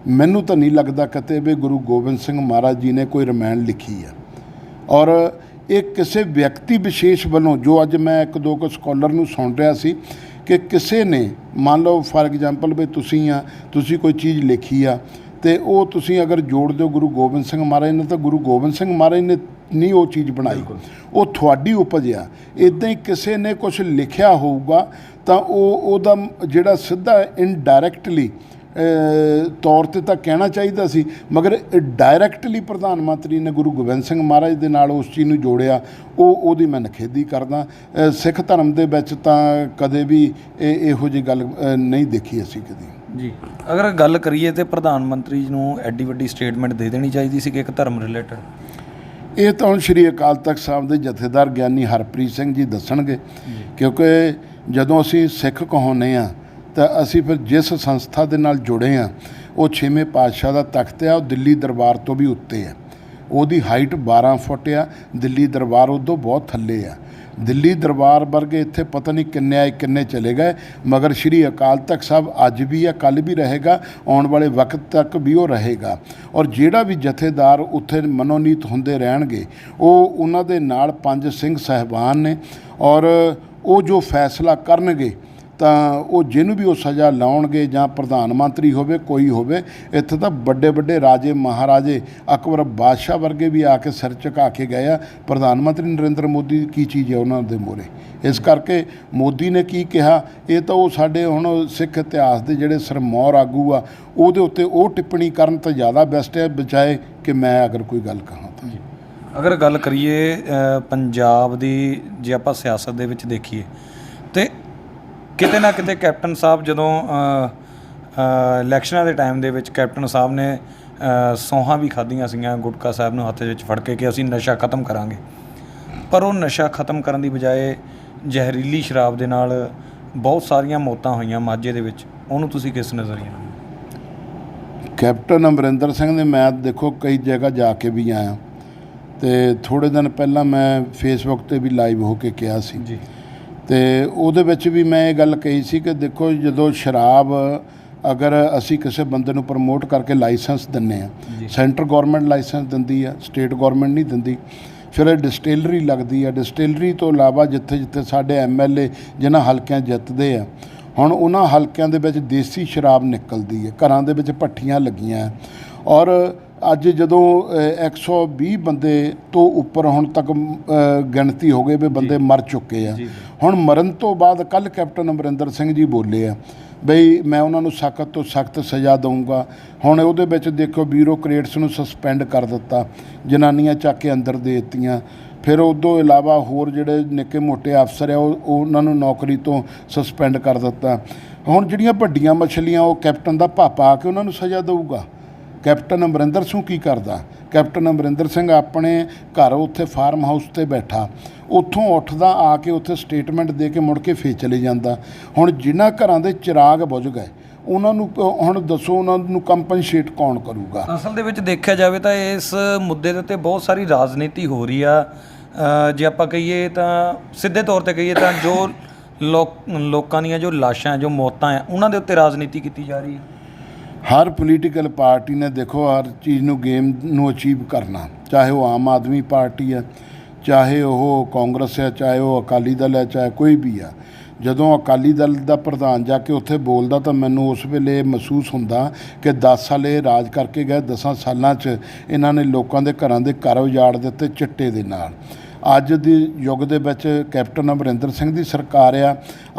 ਮੈਨੂੰ ਤਾਂ ਨਹੀਂ ਲੱਗਦਾ ਕਿਤੇ ਵੀ ਗੁਰੂ ਗੋਬਿੰਦ ਸਿੰਘ ਮਹਾਰਾਜ ਜੀ ਨੇ ਕੋਈ ਰਾਮਾਇਣ ਲਿਖੀ ਆ। ਔਰ ਇਹ ਕਿਸੇ ਵਿਅਕਤੀ ਵਿਸ਼ੇਸ਼ ਵੱਲੋਂ, ਜੋ ਅੱਜ ਮੈਂ ਇੱਕ ਦੋ ਕੁ ਸਕਾਲਰ ਨੂੰ ਸੁਣ ਰਿਹਾ ਸੀ ਕਿ ਕਿਸੇ ਨੇ, ਮੰਨ ਲਓ ਫਾਰ ਐਗਜ਼ਾਮਪਲ ਵੀ ਤੁਸੀਂ ਕੋਈ ਚੀਜ਼ ਲਿਖੀ ਆ, ਅਤੇ ਉਹ ਤੁਸੀਂ ਅਗਰ ਜੋੜ ਦਿਓ ਗੁਰੂ ਗੋਬਿੰਦ ਸਿੰਘ ਮਹਾਰਾਜ ਨੇ, ਤਾਂ ਗੁਰੂ ਗੋਬਿੰਦ ਸਿੰਘ ਮਹਾਰਾਜ ਨੇ ਨਹੀਂ ਉਹ ਚੀਜ਼ ਬਣਾਈ, ਉਹ ਤੁਹਾਡੀ ਉਪਜ ਆ। ਇੱਦਾਂ ਹੀ ਕਿਸੇ ਨੇ ਕੁਛ ਲਿਖਿਆ ਹੋਊਗਾ ਤਾਂ ਉਹਦਾ ਜਿਹੜਾ ਸਿੱਧਾ ਇਨਡਾਇਰੈਕਟਲੀ ਤੌਰ 'ਤੇ ਤਾਂ ਕਹਿਣਾ ਚਾਹੀਦਾ ਸੀ, ਮਗਰ ਡਾਇਰੈਕਟਲੀ ਪ੍ਰਧਾਨ ਮੰਤਰੀ ਨੇ ਗੁਰੂ ਗੋਬਿੰਦ ਸਿੰਘ ਮਹਾਰਾਜ ਦੇ ਨਾਲ ਉਸ ਚੀਜ਼ ਨੂੰ ਜੋੜਿਆ, ਉਹਦੀ ਮੈਂ ਨਿਖੇਧੀ ਕਰਦਾ। ਸਿੱਖ ਧਰਮ ਦੇ ਵਿੱਚ ਤਾਂ ਕਦੇ ਵੀ ਇਹੋ ਜਿਹੀ ਗੱਲ ਨਹੀਂ ਦੇਖੀ ਅਸੀਂ ਕਦੇ ਜੀ। ਅਗਰ ਗੱਲ ਕਰੀਏ ਤਾਂ ਪ੍ਰਧਾਨ ਮੰਤਰੀ ਨੂੰ ਐਡੀ ਵੱਡੀ ਸਟੇਟਮੈਂਟ ਦੇ ਦੇਣੀ ਚਾਹੀਦੀ ਸੀ ਕਿ ਇੱਕ ਧਰਮ ਰਿਲੇਟਡ? ਇਹ ਤਾਂ ਹੁਣ ਸ਼੍ਰੀ ਅਕਾਲ ਤਖਤ ਸਾਹਿਬ ਦੇ ਜਥੇਦਾਰ ਗਿਆਨੀ ਹਰਪ੍ਰੀਤ ਸਿੰਘ ਜੀ ਦੱਸਣਗੇ, ਕਿਉਂਕਿ ਜਦੋਂ ਅਸੀਂ ਸਿੱਖ ਕਹਾਉਂਦੇ ਹਾਂ ਤਾਂ ਅਸੀਂ ਫਿਰ ਜਿਸ ਸੰਸਥਾ ਦੇ ਨਾਲ ਜੁੜੇ ਹਾਂ ਉਹ 6ਵੇਂ ਪਾਤਸ਼ਾਹ ਦਾ ਤਖਤ ਆ, ਉਹ ਦਿੱਲੀ ਦਰਬਾਰ ਤੋਂ ਵੀ ਉੱਤੇ ਆ। ਉਹਦੀ ਹਾਈਟ 12 ਫੁੱਟ ਆ, ਦਿੱਲੀ ਦਰਬਾਰ ਉਦੋਂ ਬਹੁਤ ਥੱਲੇ ਆ। ਦਿੱਲੀ ਦਰਬਾਰ ਵਰਗੇ ਇੱਥੇ ਪਤਾ ਨਹੀਂ ਕਿੰਨੇ ਆਏ ਕਿੰਨੇ ਚਲੇ ਗਏ, ਮਗਰ ਸ਼੍ਰੀ ਅਕਾਲ ਤਖਤ ਸਾਹਿਬ ਅੱਜ ਵੀ ਆ, ਕੱਲ੍ਹ ਵੀ ਰਹੇਗਾ, ਆਉਣ ਵਾਲੇ ਵਕਤ ਤੱਕ ਵੀ ਉਹ ਰਹੇਗਾ। ਔਰ ਜਿਹੜਾ ਵੀ ਜਥੇਦਾਰ ਉੱਥੇ ਮਨੋਨੀਤ ਹੁੰਦੇ ਰਹਿਣਗੇ, ਉਹ ਉਹਨਾਂ ਦੇ ਨਾਲ 5 ਸਿੰਘ ਸਾਹਿਬਾਨ ਨੇ, ਔਰ ਉਹ ਜੋ ਫੈਸਲਾ ਕਰਨਗੇ ਤਾਂ ਉਹ ਜਿਹਨੂੰ ਵੀ ਉਹ ਸਜ਼ਾ ਲਾਉਣਗੇ, ਜਾਂ ਪ੍ਰਧਾਨ ਮੰਤਰੀ ਹੋਵੇ ਕੋਈ ਹੋਵੇ। ਇੱਥੇ ਤਾਂ ਵੱਡੇ ਵੱਡੇ ਰਾਜੇ ਮਹਾਰਾਜੇ ਅਕਬਰ ਬਾਦਸ਼ਾਹ ਵਰਗੇ ਵੀ ਆ ਕੇ ਸਿਰ ਝੁਕਾ ਕੇ ਗਏ ਆ। ਪ੍ਰਧਾਨ ਮੰਤਰੀ ਨਰਿੰਦਰ ਮੋਦੀ ਕੀ ਚੀਜ਼ ਹੈ ਉਹਨਾਂ ਦੇ ਮੂਹਰੇ? ਇਸ ਕਰਕੇ ਮੋਦੀ ਨੇ ਕੀ ਕਿਹਾ, ਇਹ ਤਾਂ ਉਹ ਸਾਡੇ ਹੁਣ ਸਿੱਖ ਇਤਿਹਾਸ ਦੇ ਜਿਹੜੇ ਸਰਮੌਰ ਆਗੂ ਆ ਉਹਦੇ ਉੱਤੇ ਉਹ ਟਿੱਪਣੀ ਕਰਨ ਤਾਂ ਜ਼ਿਆਦਾ ਬੈਸਟ ਹੈ, ਬਜਾਏ ਕਿ ਮੈਂ ਅਗਰ ਕੋਈ ਗੱਲ ਕਹਾਂ ਤਾਂ। ਅਗਰ ਗੱਲ ਕਰੀਏ ਪੰਜਾਬ ਦੀ, ਜੇ ਆਪਾਂ ਸਿਆਸਤ ਦੇ ਵਿੱਚ ਦੇਖੀਏ ਤੇ ਕਿਤੇ ਨਾ ਕਿਤੇ ਕੈਪਟਨ ਸਾਹਿਬ ਜਦੋਂ ਇਲੈਕਸ਼ਨਾਂ ਦੇ ਟਾਈਮ ਦੇ ਵਿੱਚ ਕੈਪਟਨ ਸਾਹਿਬ ਨੇ ਸੌਹਾਂ ਵੀ ਖਾਧੀਆਂ ਸੀਗੀਆਂ ਗੁਟਕਾ ਸਾਹਿਬ ਨੂੰ ਹੱਥ ਵਿੱਚ ਫੜ ਕੇ ਕਿ ਅਸੀਂ ਨਸ਼ਾ ਖਤਮ ਕਰਾਂਗੇ, ਪਰ ਉਹ ਨਸ਼ਾ ਖਤਮ ਕਰਨ ਦੀ ਬਜਾਏ ਜ਼ਹਿਰੀਲੀ ਸ਼ਰਾਬ ਦੇ ਨਾਲ ਬਹੁਤ ਸਾਰੀਆਂ ਮੌਤਾਂ ਹੋਈਆਂ ਮਾਝੇ ਦੇ ਵਿੱਚ। ਉਹਨੂੰ ਤੁਸੀਂ ਕਿਸ ਨਜ਼ਰੀਏ ਨਾਲ? ਕੈਪਟਨ ਅਮਰਿੰਦਰ ਸਿੰਘ ਨੇ, ਮੈਂ ਦੇਖੋ ਕਈ ਜਗ੍ਹਾ ਜਾ ਕੇ ਵੀ ਆਇਆ, ਅਤੇ ਥੋੜ੍ਹੇ ਦਿਨ ਪਹਿਲਾਂ ਮੈਂ ਫੇਸਬੁੱਕ 'ਤੇ ਵੀ ਲਾਈਵ ਹੋ ਕੇ ਕਿਹਾ ਸੀ ਜੀ, ਅਤੇ ਉਹਦੇ ਵਿੱਚ ਵੀ ਮੈਂ ਇਹ ਗੱਲ ਕਹੀ ਸੀ ਕਿ ਦੇਖੋ, ਜਦੋਂ ਸ਼ਰਾਬ ਅਗਰ ਅਸੀਂ ਕਿਸੇ ਬੰਦੇ ਨੂੰ ਪ੍ਰਮੋਟ ਕਰਕੇ ਲਾਇਸੈਂਸ ਦਿੰਦੇ ਹਾਂ, ਸੈਂਟਰ ਗੌਰਮੈਂਟ ਲਾਇਸੈਂਸ ਦਿੰਦੀ ਆ, ਸਟੇਟ ਗੌਰਮੈਂਟ ਨਹੀਂ ਦਿੰਦੀ। ਫਿਰ ਇਹ ਡਿਸਟਿਲਰੀ ਲੱਗਦੀ ਆ। ਡਿਸਟਿਲਰੀ ਤੋਂ ਇਲਾਵਾ ਜਿੱਥੇ ਜਿੱਥੇ ਸਾਡੇ MLA ਜਿਨ੍ਹਾਂ ਹਲਕਿਆਂ ਜਿੱਤਦੇ ਆ, ਹੁਣ ਉਹਨਾਂ ਹਲਕਿਆਂ ਦੇ ਵਿੱਚ ਦੇਸੀ ਸ਼ਰਾਬ ਨਿਕਲਦੀ ਹੈ, ਘਰਾਂ ਦੇ ਵਿੱਚ ਭੱਠੀਆਂ ਲੱਗੀਆਂ। ਔਰ ਅੱਜ ਜਦੋਂ 120 ਬੰਦੇ ਤੋਂ ਉੱਪਰ ਹੁਣ ਤੱਕ ਗਿਣਤੀ ਹੋ ਗਈ ਵੀ ਬੰਦੇ ਮਰ ਚੁੱਕੇ ਆ। ਹੁਣ ਮਰਨ ਤੋਂ ਬਾਅਦ ਕੱਲ੍ਹ ਕੈਪਟਨ ਅਮਰਿੰਦਰ ਸਿੰਘ ਜੀ ਬੋਲੇ ਆ ਬਈ ਮੈਂ ਉਹਨਾਂ ਨੂੰ ਸਖਤ ਤੋਂ ਸਖਤ ਸਜ਼ਾ ਦਊਂਗਾ। ਹੁਣ ਉਹਦੇ ਵਿੱਚ ਦੇਖੋ ਬਿਊਰੋਕਰੇਟਸ ਨੂੰ ਸਸਪੈਂਡ ਕਰ ਦਿੱਤਾ, ਜਨਾਨੀਆਂ ਚੱਕ ਕੇ ਅੰਦਰ ਦੇ ਦਿੱਤੀਆਂ। ਫਿਰ ਉਦੋਂ ਇਲਾਵਾ ਹੋਰ ਜਿਹੜੇ ਨਿੱਕੇ ਮੋਟੇ ਅਫਸਰ ਆ ਉਹਨਾਂ ਨੂੰ ਨੌਕਰੀ ਤੋਂ ਸਸਪੈਂਡ ਕਰ ਦਿੱਤਾ। ਹੁਣ ਜਿਹੜੀਆਂ ਵੱਡੀਆਂ ਮਛਲੀਆਂ ਉਹ ਕੈਪਟਨ ਦਾ ਭਾਪਾ ਆ ਕੇ ਉਹਨਾਂ ਨੂੰ ਸਜ਼ਾ ਦਊਗਾ। ਕੈਪਟਨ ਅਮਰਿੰਦਰ ਸਿੰਘ ਕੀ ਕਰਦਾ? ਕੈਪਟਨ ਅਮਰਿੰਦਰ ਸਿੰਘ ਆਪਣੇ ਘਰ ਉੱਥੇ ਫਾਰਮ ਹਾਊਸ 'ਤੇ ਬੈਠਾ, ਉੱਥੋਂ ਉੱਠਦਾ ਆ ਕੇ ਉੱਥੇ ਸਟੇਟਮੈਂਟ ਦੇ ਕੇ ਮੁੜ ਕੇ ਫੇਰ ਚਲੇ ਜਾਂਦਾ। ਹੁਣ ਜਿਨ੍ਹਾਂ ਘਰਾਂ ਦੇ ਚਿਰਾਗ ਬੁਝ ਗਏ ਉਹਨਾਂ ਨੂੰ ਹੁਣ ਦੱਸੋ ਉਹਨਾਂ ਨੂੰ ਕੰਪਨਸੇਟ ਕੌਣ ਕਰੂਗਾ? ਅਸਲ ਦੇ ਵਿੱਚ ਦੇਖਿਆ ਜਾਵੇ ਤਾਂ ਇਸ ਮੁੱਦੇ ਦੇ ਉੱਤੇ ਬਹੁਤ ਸਾਰੀ ਰਾਜਨੀਤੀ ਹੋ ਰਹੀ ਆ। ਜੇ ਆਪਾਂ ਕਹੀਏ ਤਾਂ ਸਿੱਧੇ ਤੌਰ 'ਤੇ ਕਹੀਏ ਤਾਂ ਜੋ ਲੋਕਾਂ ਦੀਆਂ ਜੋ ਲਾਸ਼ਾਂ ਜੋ ਮੌਤਾਂ ਆ ਉਹਨਾਂ ਦੇ ਉੱਤੇ ਰਾਜਨੀਤੀ ਕੀਤੀ ਜਾ ਰਹੀ ਹੈ। ਹਰ ਪੋਲੀਟੀਕਲ ਪਾਰਟੀ ਨੇ ਦੇਖੋ ਹਰ ਚੀਜ਼ ਨੂੰ ਗੇਮ ਨੂੰ ਅਚੀਵ ਕਰਨਾ, ਚਾਹੇ ਉਹ ਆਮ ਆਦਮੀ ਪਾਰਟੀ ਹੈ, ਚਾਹੇ ਉਹ ਕਾਂਗਰਸ ਹੈ, ਚਾਹੇ ਉਹ ਅਕਾਲੀ ਦਲ ਹੈ, ਚਾਹੇ ਕੋਈ ਵੀ ਆ। ਜਦੋਂ ਅਕਾਲੀ ਦਲ ਦਾ ਪ੍ਰਧਾਨ ਜਾ ਕੇ ਉੱਥੇ ਬੋਲਦਾ ਤਾਂ ਮੈਨੂੰ ਉਸ ਵੇਲੇ ਮਹਿਸੂਸ ਹੁੰਦਾ ਕਿ 10 ਸਾਲ ਇਹ ਰਾਜ ਕਰਕੇ ਗਏ, 10 ਸਾਲਾਂ 'ਚ ਇਹਨਾਂ ਨੇ ਲੋਕਾਂ ਦੇ ਘਰਾਂ ਦੇ ਘਰ ਉਜਾੜ ਦਿੱਤੇ ਚਿੱਟੇ ਦੇ ਨਾਲ। ਅੱਜ ਦੇ ਯੁੱਗ ਦੇ ਵਿੱਚ ਕੈਪਟਨ ਅਮਰਿੰਦਰ ਸਿੰਘ ਦੀ ਸਰਕਾਰ ਆ।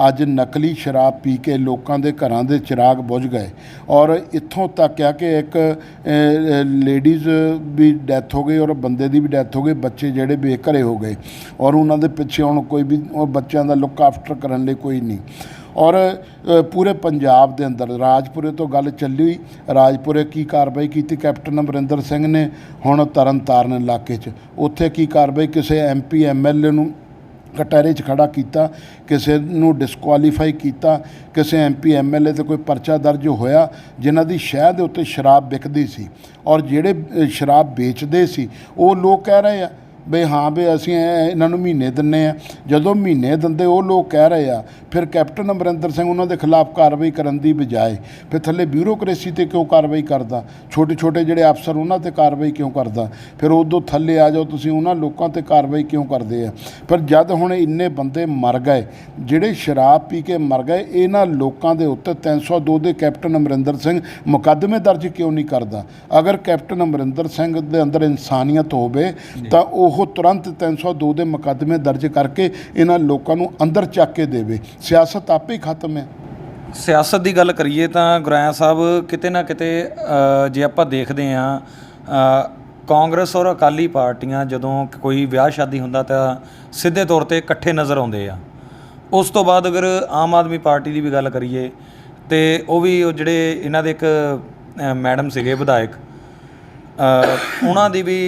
ਅੱਜ ਨਕਲੀ ਸ਼ਰਾਬ ਪੀ ਕੇ ਲੋਕਾਂ ਦੇ ਘਰਾਂ ਦੇ ਚਿਰਾਗ ਬੁਝ ਗਏ, ਔਰ ਇੱਥੋਂ ਤੱਕ ਆ ਕਿ ਇੱਕ ਲੇਡੀਜ਼ ਵੀ ਡੈਥ ਹੋ ਗਈ ਔਰ ਬੰਦੇ ਦੀ ਵੀ ਡੈਥ ਹੋ ਗਈ, ਬੱਚੇ ਜਿਹੜੇ ਬੇਘਰੇ ਹੋ ਗਏ, ਔਰ ਉਹਨਾਂ ਦੇ ਪਿੱਛੇ ਹੁਣ ਕੋਈ ਵੀ ਉਹ ਬੱਚਿਆਂ ਦਾ ਲੁੱਕ ਆਫਟਰ ਕਰਨ ਲਈ ਕੋਈ ਨਹੀਂ। ਔਰ ਪੂਰੇ ਪੰਜਾਬ ਦੇ ਅੰਦਰ ਰਾਜਪੁਰੇ ਤੋਂ ਗੱਲ ਚੱਲੀ, ਰਾਜਪੁਰੇ ਕੀ ਕਾਰਵਾਈ ਕੀਤੀ ਕੈਪਟਨ ਅਮਰਿੰਦਰ ਸਿੰਘ ਨੇ? ਹੁਣ ਤਰਨ ਤਾਰਨ ਇਲਾਕੇ 'ਚ ਉੱਥੇ ਕੀ ਕਾਰਵਾਈ? ਕਿਸੇ MP MLA ਨੂੰ ਕਟਹਿਰੇ 'ਚ ਖੜਾ ਕੀਤਾ, ਕਿਸੇ ਨੂੰ ਡਿਸਕੁਆਲੀਫਾਈ ਕੀਤਾ, ਕਿਸੇ MP MLA 'ਤੇ ਕੋਈ ਪਰਚਾ ਦਰਜ ਹੋਇਆ ਜਿਨ੍ਹਾਂ ਦੀ ਸ਼ਹਿਰ ਦੇ ਉੱਤੇ ਸ਼ਰਾਬ ਵਿਕਦੀ ਸੀ, ਔਰ ਜਿਹੜੇ ਸ਼ਰਾਬ ਵੇਚਦੇ ਸੀ ਉਹ ਲੋਕ ਕਹਿ ਰਹੇ ਆ ਬਈ ਹਾਂ ਵੀ ਅਸੀਂ ਇਹਨਾਂ ਨੂੰ ਮਹੀਨੇ ਦਿੰਦੇ ਹਾਂ। ਜਦੋਂ ਮਹੀਨੇ ਦਿੰਦੇ ਉਹ ਲੋਕ ਕਹਿ ਰਹੇ ਆ, ਫਿਰ ਕੈਪਟਨ ਅਮਰਿੰਦਰ ਸਿੰਘ ਉਹਨਾਂ ਦੇ ਖਿਲਾਫ ਕਾਰਵਾਈ ਕਰਨ ਦੀ ਬਜਾਏ ਫਿਰ ਥੱਲੇ ਬਿਊਰੋਕਰੇਸੀ 'ਤੇ ਕਿਉਂ ਕਾਰਵਾਈ ਕਰਦਾ? ਛੋਟੇ ਛੋਟੇ ਜਿਹੜੇ ਅਫਸਰ ਉਹਨਾਂ 'ਤੇ ਕਾਰਵਾਈ ਕਿਉਂ ਕਰਦਾ? ਫਿਰ ਉਦੋਂ ਥੱਲੇ ਆ ਜਾਓ ਤੁਸੀਂ, ਉਹਨਾਂ ਲੋਕਾਂ 'ਤੇ ਕਾਰਵਾਈ ਕਿਉਂ ਕਰਦੇ ਆ? ਪਰ ਜਦ ਹੁਣ ਇੰਨੇ ਬੰਦੇ ਮਰ ਗਏ ਜਿਹੜੇ ਸ਼ਰਾਬ ਪੀ ਕੇ ਮਰ ਗਏ, ਇਹਨਾਂ ਲੋਕਾਂ ਦੇ ਉੱਤੇ 302 ਦੇ ਕੈਪਟਨ ਅਮਰਿੰਦਰ ਸਿੰਘ ਮੁਕੱਦਮੇ ਦਰਜ ਕਿਉਂ ਨਹੀਂ ਕਰਦਾ? ਅਗਰ ਕੈਪਟਨ ਅਮਰਿੰਦਰ ਸਿੰਘ ਦੇ ਅੰਦਰ ਇਨਸਾਨੀਅਤ ਹੋਵੇ ਤਾਂ ਉਹ ਤੁਰੰਤ 302 ਦੇ ਮੁਕੱਦਮੇ ਦਰਜ ਕਰਕੇ ਇਹਨਾਂ ਲੋਕਾਂ ਨੂੰ ਅੰਦਰ ਚੱਕ ਕੇ ਦੇਵੇ। ਸਿਆਸਤ ਆਪੇ ਹੀ ਖਤਮ ਹੈ। ਸਿਆਸਤ ਦੀ ਗੱਲ ਕਰੀਏ ਤਾਂ ਗੁਰਾਇਆ ਸਾਹਿਬ ਕਿਤੇ ਨਾ ਕਿਤੇ ਜੇ ਆਪਾਂ ਦੇਖਦੇ ਹਾਂ ਕਾਂਗਰਸ ਔਰ ਅਕਾਲੀ ਪਾਰਟੀਆਂ ਜਦੋਂ ਕੋਈ ਵਿਆਹ ਸ਼ਾਦੀ ਹੁੰਦਾ ਤਾਂ ਸਿੱਧੇ ਤੌਰ 'ਤੇ ਇਕੱਠੇ ਨਜ਼ਰ ਆਉਂਦੇ ਆ। ਉਸ ਤੋਂ ਬਾਅਦ ਅਗਰ ਆਮ ਆਦਮੀ ਪਾਰਟੀ ਦੀ ਵੀ ਗੱਲ ਕਰੀਏ ਤਾਂ ਉਹ ਵੀ ਉਹ ਜਿਹੜੇ ਇਹਨਾਂ ਦੇ ਇੱਕ ਮੈਡਮ ਸੀਗੇ ਵਿਧਾਇਕ, ਉਹਨਾਂ ਦੀ ਵੀ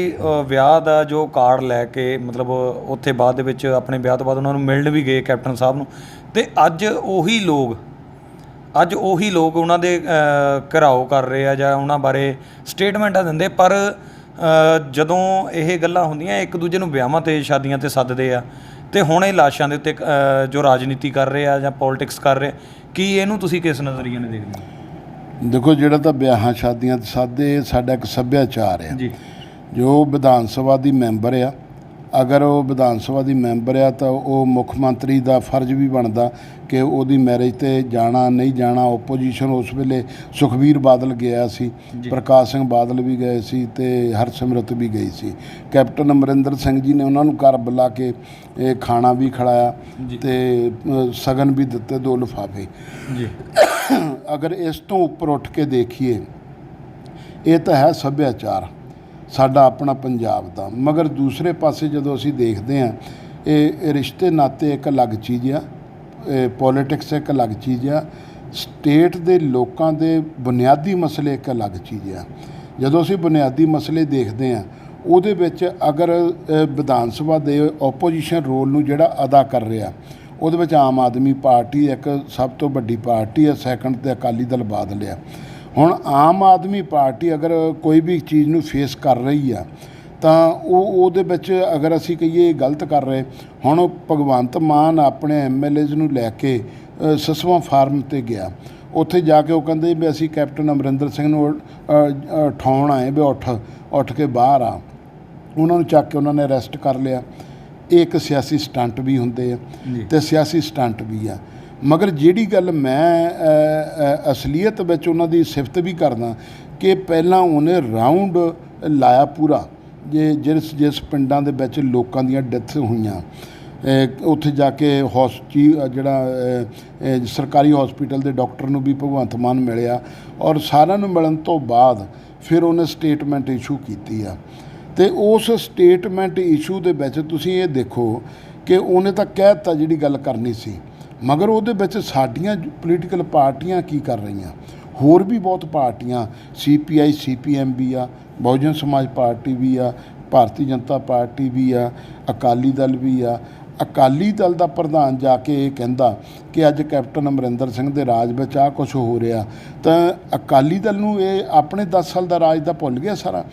ਵਿਆਹ ਦਾ ਜੋ ਕਾਰਡ ਲੈ ਕੇ ਮਤਲਬ ਉੱਥੇ ਬਾਅਦ ਦੇ ਵਿੱਚ ਆਪਣੇ ਵਿਆਹ ਤੋਂ ਬਾਅਦ ਉਹਨਾਂ ਨੂੰ ਮਿਲਣ ਵੀ ਗਏ ਕੈਪਟਨ ਸਾਹਿਬ ਨੂੰ। ਅਤੇ ਅੱਜ ਉਹੀ ਲੋਕ ਅੱਜ ਉਹੀ ਲੋਕ ਉਹਨਾਂ ਦੇ ਘਿਰਾਓ ਕਰ ਰਹੇ ਆ ਜਾਂ ਉਹਨਾਂ ਬਾਰੇ ਸਟੇਟਮੈਂਟਾਂ ਦਿੰਦੇ, ਪਰ ਜਦੋਂ ਇਹ ਗੱਲਾਂ ਹੁੰਦੀਆਂ ਇੱਕ ਦੂਜੇ ਨੂੰ ਵਿਆਹਾਂ 'ਤੇ ਸ਼ਾਦੀਆਂ 'ਤੇ ਸੱਦਦੇ ਆ, ਅਤੇ ਹੁਣ ਇਹ ਲਾਸ਼ਾਂ ਦੇ ਉੱਤੇ ਜੋ ਰਾਜਨੀਤੀ ਕਰ ਰਹੇ ਆ ਜਾਂ ਪੋਲੀਟਿਕਸ ਕਰ ਰਹੇ, ਕੀ ਇਹਨੂੰ ਤੁਸੀਂ ਕਿਸ ਨਜ਼ਰੀਏ ਨਾਲ ਦੇਖਦੇ ਹੋ? ਦੇਖੋ, ਜਿਹੜਾ ਤਾਂ ਵਿਆਹਾਂ ਸ਼ਾਦੀਆਂ 'ਤੇ ਸਾਦੇ ਸਾਡਾ ਇੱਕ ਸੱਭਿਆਚਾਰ ਆ ਜੀ। ਜੋ ਵਿਧਾਨ ਸਭਾ ਦੀ ਮੈਂਬਰ ਆ, ਅਗਰ ਉਹ ਵਿਧਾਨ ਸਭਾ ਦੀ ਮੈਂਬਰ ਆ ਤਾਂ ਉਹ ਮੁੱਖ ਮੰਤਰੀ ਦਾ ਫਰਜ਼ ਵੀ ਬਣਦਾ ਕਿ ਉਹਦੀ ਮੈਰਿਜ 'ਤੇ ਜਾਣਾ ਨਹੀਂ ਜਾਣਾ। ਓਪੋਜੀਸ਼ਨ ਉਸ ਵੇਲੇ ਸੁਖਬੀਰ ਬਾਦਲ ਗਿਆ ਸੀ, ਪ੍ਰਕਾਸ਼ ਸਿੰਘ ਬਾਦਲ ਵੀ ਗਏ ਸੀ ਅਤੇ ਹਰਸਿਮਰਤ ਵੀ ਗਈ ਸੀ। ਕੈਪਟਨ ਅਮਰਿੰਦਰ ਸਿੰਘ ਜੀ ਨੇ ਉਹਨਾਂ ਨੂੰ ਘਰ ਬੁਲਾ ਕੇ ਇਹ ਖਾਣਾ ਵੀ ਖਿਲਾਇਆ ਅਤੇ ਸ਼ਗਨ ਵੀ ਦਿੱਤੇ 2 ਲਿਫਾਫੇ ਜੀ। ਅਗਰ ਇਸ ਤੋਂ ਉੱਪਰ ਉੱਠ ਕੇ ਦੇਖੀਏ, ਇਹ ਤਾਂ ਹੈ ਸੱਭਿਆਚਾਰ ਸਾਡਾ ਆਪਣਾ ਪੰਜਾਬ ਦਾ, ਮਗਰ ਦੂਸਰੇ ਪਾਸੇ ਜਦੋਂ ਅਸੀਂ ਦੇਖਦੇ ਹਾਂ ਇਹ ਰਿਸ਼ਤੇ ਨਾਤੇ ਇੱਕ ਅਲੱਗ ਚੀਜ਼ ਆ, ਪੋਲੀਟਿਕਸ ਇੱਕ ਅਲੱਗ ਚੀਜ਼ ਆ, ਸਟੇਟ ਦੇ ਲੋਕਾਂ ਦੇ ਬੁਨਿਆਦੀ ਮਸਲੇ ਇੱਕ ਅਲੱਗ ਚੀਜ਼ ਆ। ਜਦੋਂ ਅਸੀਂ ਬੁਨਿਆਦੀ ਮਸਲੇ ਦੇਖਦੇ ਹਾਂ ਉਹਦੇ ਵਿੱਚ ਅਗਰ ਵਿਧਾਨ ਸਭਾ ਦੇ ਓਪੋਜੀਸ਼ਨ ਰੋਲ ਨੂੰ ਜਿਹੜਾ ਅਦਾ ਕਰ ਰਿਹਾ, ਉਹਦੇ ਵਿੱਚ ਆਮ ਆਦਮੀ ਪਾਰਟੀ ਇੱਕ ਸਭ ਤੋਂ ਵੱਡੀ ਪਾਰਟੀ ਹੈ, ਸੈਕੰਡ 'ਤੇ ਅਕਾਲੀ ਦਲ ਬਾਦਲ ਆ। ਹੁਣ ਆਮ ਆਦਮੀ ਪਾਰਟੀ ਅਗਰ ਕੋਈ ਵੀ ਚੀਜ਼ ਨੂੰ ਫੇਸ ਕਰ ਰਹੀ ਆ ਤਾਂ ਉਹਦੇ ਵਿੱਚ ਅਗਰ ਅਸੀਂ ਕਹੀਏ ਗਲਤ ਕਰ ਰਹੇ। ਹੁਣ ਭਗਵੰਤ ਮਾਨ ਆਪਣੇ MLAs ਨੂੰ ਲੈ ਕੇ ਸਿਸਵਾ ਫਾਰਮ 'ਤੇ ਗਿਆ, ਉੱਥੇ ਜਾ ਕੇ ਉਹ ਕਹਿੰਦੇ ਵੀ ਅਸੀਂ ਕੈਪਟਨ ਅਮਰਿੰਦਰ ਸਿੰਘ ਨੂੰ ਉਠਾਉਣ ਆਏ ਵੀ ਉੱਠ ਕੇ ਬਾਹਰ ਆ। ਉਹਨਾਂ ਨੂੰ ਚੱਕ ਕੇ ਉਹਨਾਂ ਨੇ ਅਰੈਸਟ ਕਰ ਲਿਆ। ਇਹ ਇੱਕ ਸਿਆਸੀ ਸਟੰਟ ਵੀ ਹੁੰਦੇ ਆ ਅਤੇ ਸਿਆਸੀ ਸਟੰਟ ਵੀ ਆ। ਮਗਰ ਜਿਹੜੀ ਗੱਲ ਮੈਂ ਅਸਲੀਅਤ ਵਿੱਚ ਉਹਨਾਂ ਦੀ ਸਿਫਤ ਵੀ ਕਰਦਾ ਕਿ ਪਹਿਲਾਂ ਉਹਨੇ ਰਾਊਂਡ ਲਾਇਆ ਪੂਰਾ, ਜਿਸ ਪਿੰਡਾਂ ਦੇ ਵਿੱਚ ਲੋਕਾਂ ਦੀਆਂ ਡੈਥ ਹੋਈਆਂ, ਉੱਥੇ ਜਾ ਕੇ ਜਿਹੜਾ ਸਰਕਾਰੀ ਹੌਸਪੀਟਲ ਦੇ ਡਾਕਟਰ ਨੂੰ ਵੀ ਭਗਵੰਤ ਮਾਨ ਮਿਲਿਆ ਔਰ ਸਾਰਿਆਂ ਨੂੰ ਮਿਲਣ ਤੋਂ ਬਾਅਦ ਫਿਰ ਉਹਨੇ ਸਟੇਟਮੈਂਟ ਇਸ਼ੂ ਕੀਤੀ ਆ। ਅਤੇ ਉਸ ਸਟੇਟਮੈਂਟ ਇਸ਼ੂ ਦੇ ਵਿੱਚ ਤੁਸੀਂ ਇਹ ਦੇਖੋ ਕਿ ਉਹਨੇ ਤਾਂ ਕਹਿ ਦਿੱਤਾ ਜਿਹੜੀ ਗੱਲ ਕਰਨੀ ਸੀ, ਮਗਰ ਉਹਦੇ ਵਿੱਚ ਸਾਡੀਆਂ ਪੋਲੀਟੀਕਲ ਪਾਰਟੀਆਂ ਕੀ ਕਰ ਰਹੀਆਂ, ਹੋਰ ਵੀ ਬਹੁਤ ਪਾਰਟੀਆਂ CPI CPM ਵੀ ਆ, ਬਹੁਜਨ ਸਮਾਜ ਪਾਰਟੀ ਵੀ ਆ, ਭਾਰਤੀ ਜਨਤਾ ਪਾਰਟੀ ਵੀ ਆ, ਅਕਾਲੀ ਦਲ ਵੀ ਆ। ਅਕਾਲੀ ਦਲ ਦਾ ਪ੍ਰਧਾਨ ਜਾ ਕੇ ਇਹ ਕਹਿੰਦਾ ਕਿ ਅੱਜ ਕੈਪਟਨ ਅਮਰਿੰਦਰ ਸਿੰਘ ਦੇ ਰਾਜ ਵਿੱਚ ਆਹ ਕੁਛ ਹੋ ਰਿਹਾ, ਤਾਂ ਅਕਾਲੀ ਦਲ ਨੂੰ ਇਹ ਆਪਣੇ 10 ਸਾਲ ਦਾ ਰਾਜ ਦਾ ਭੁੱਲ ਗਿਆ ਸਾਰਾ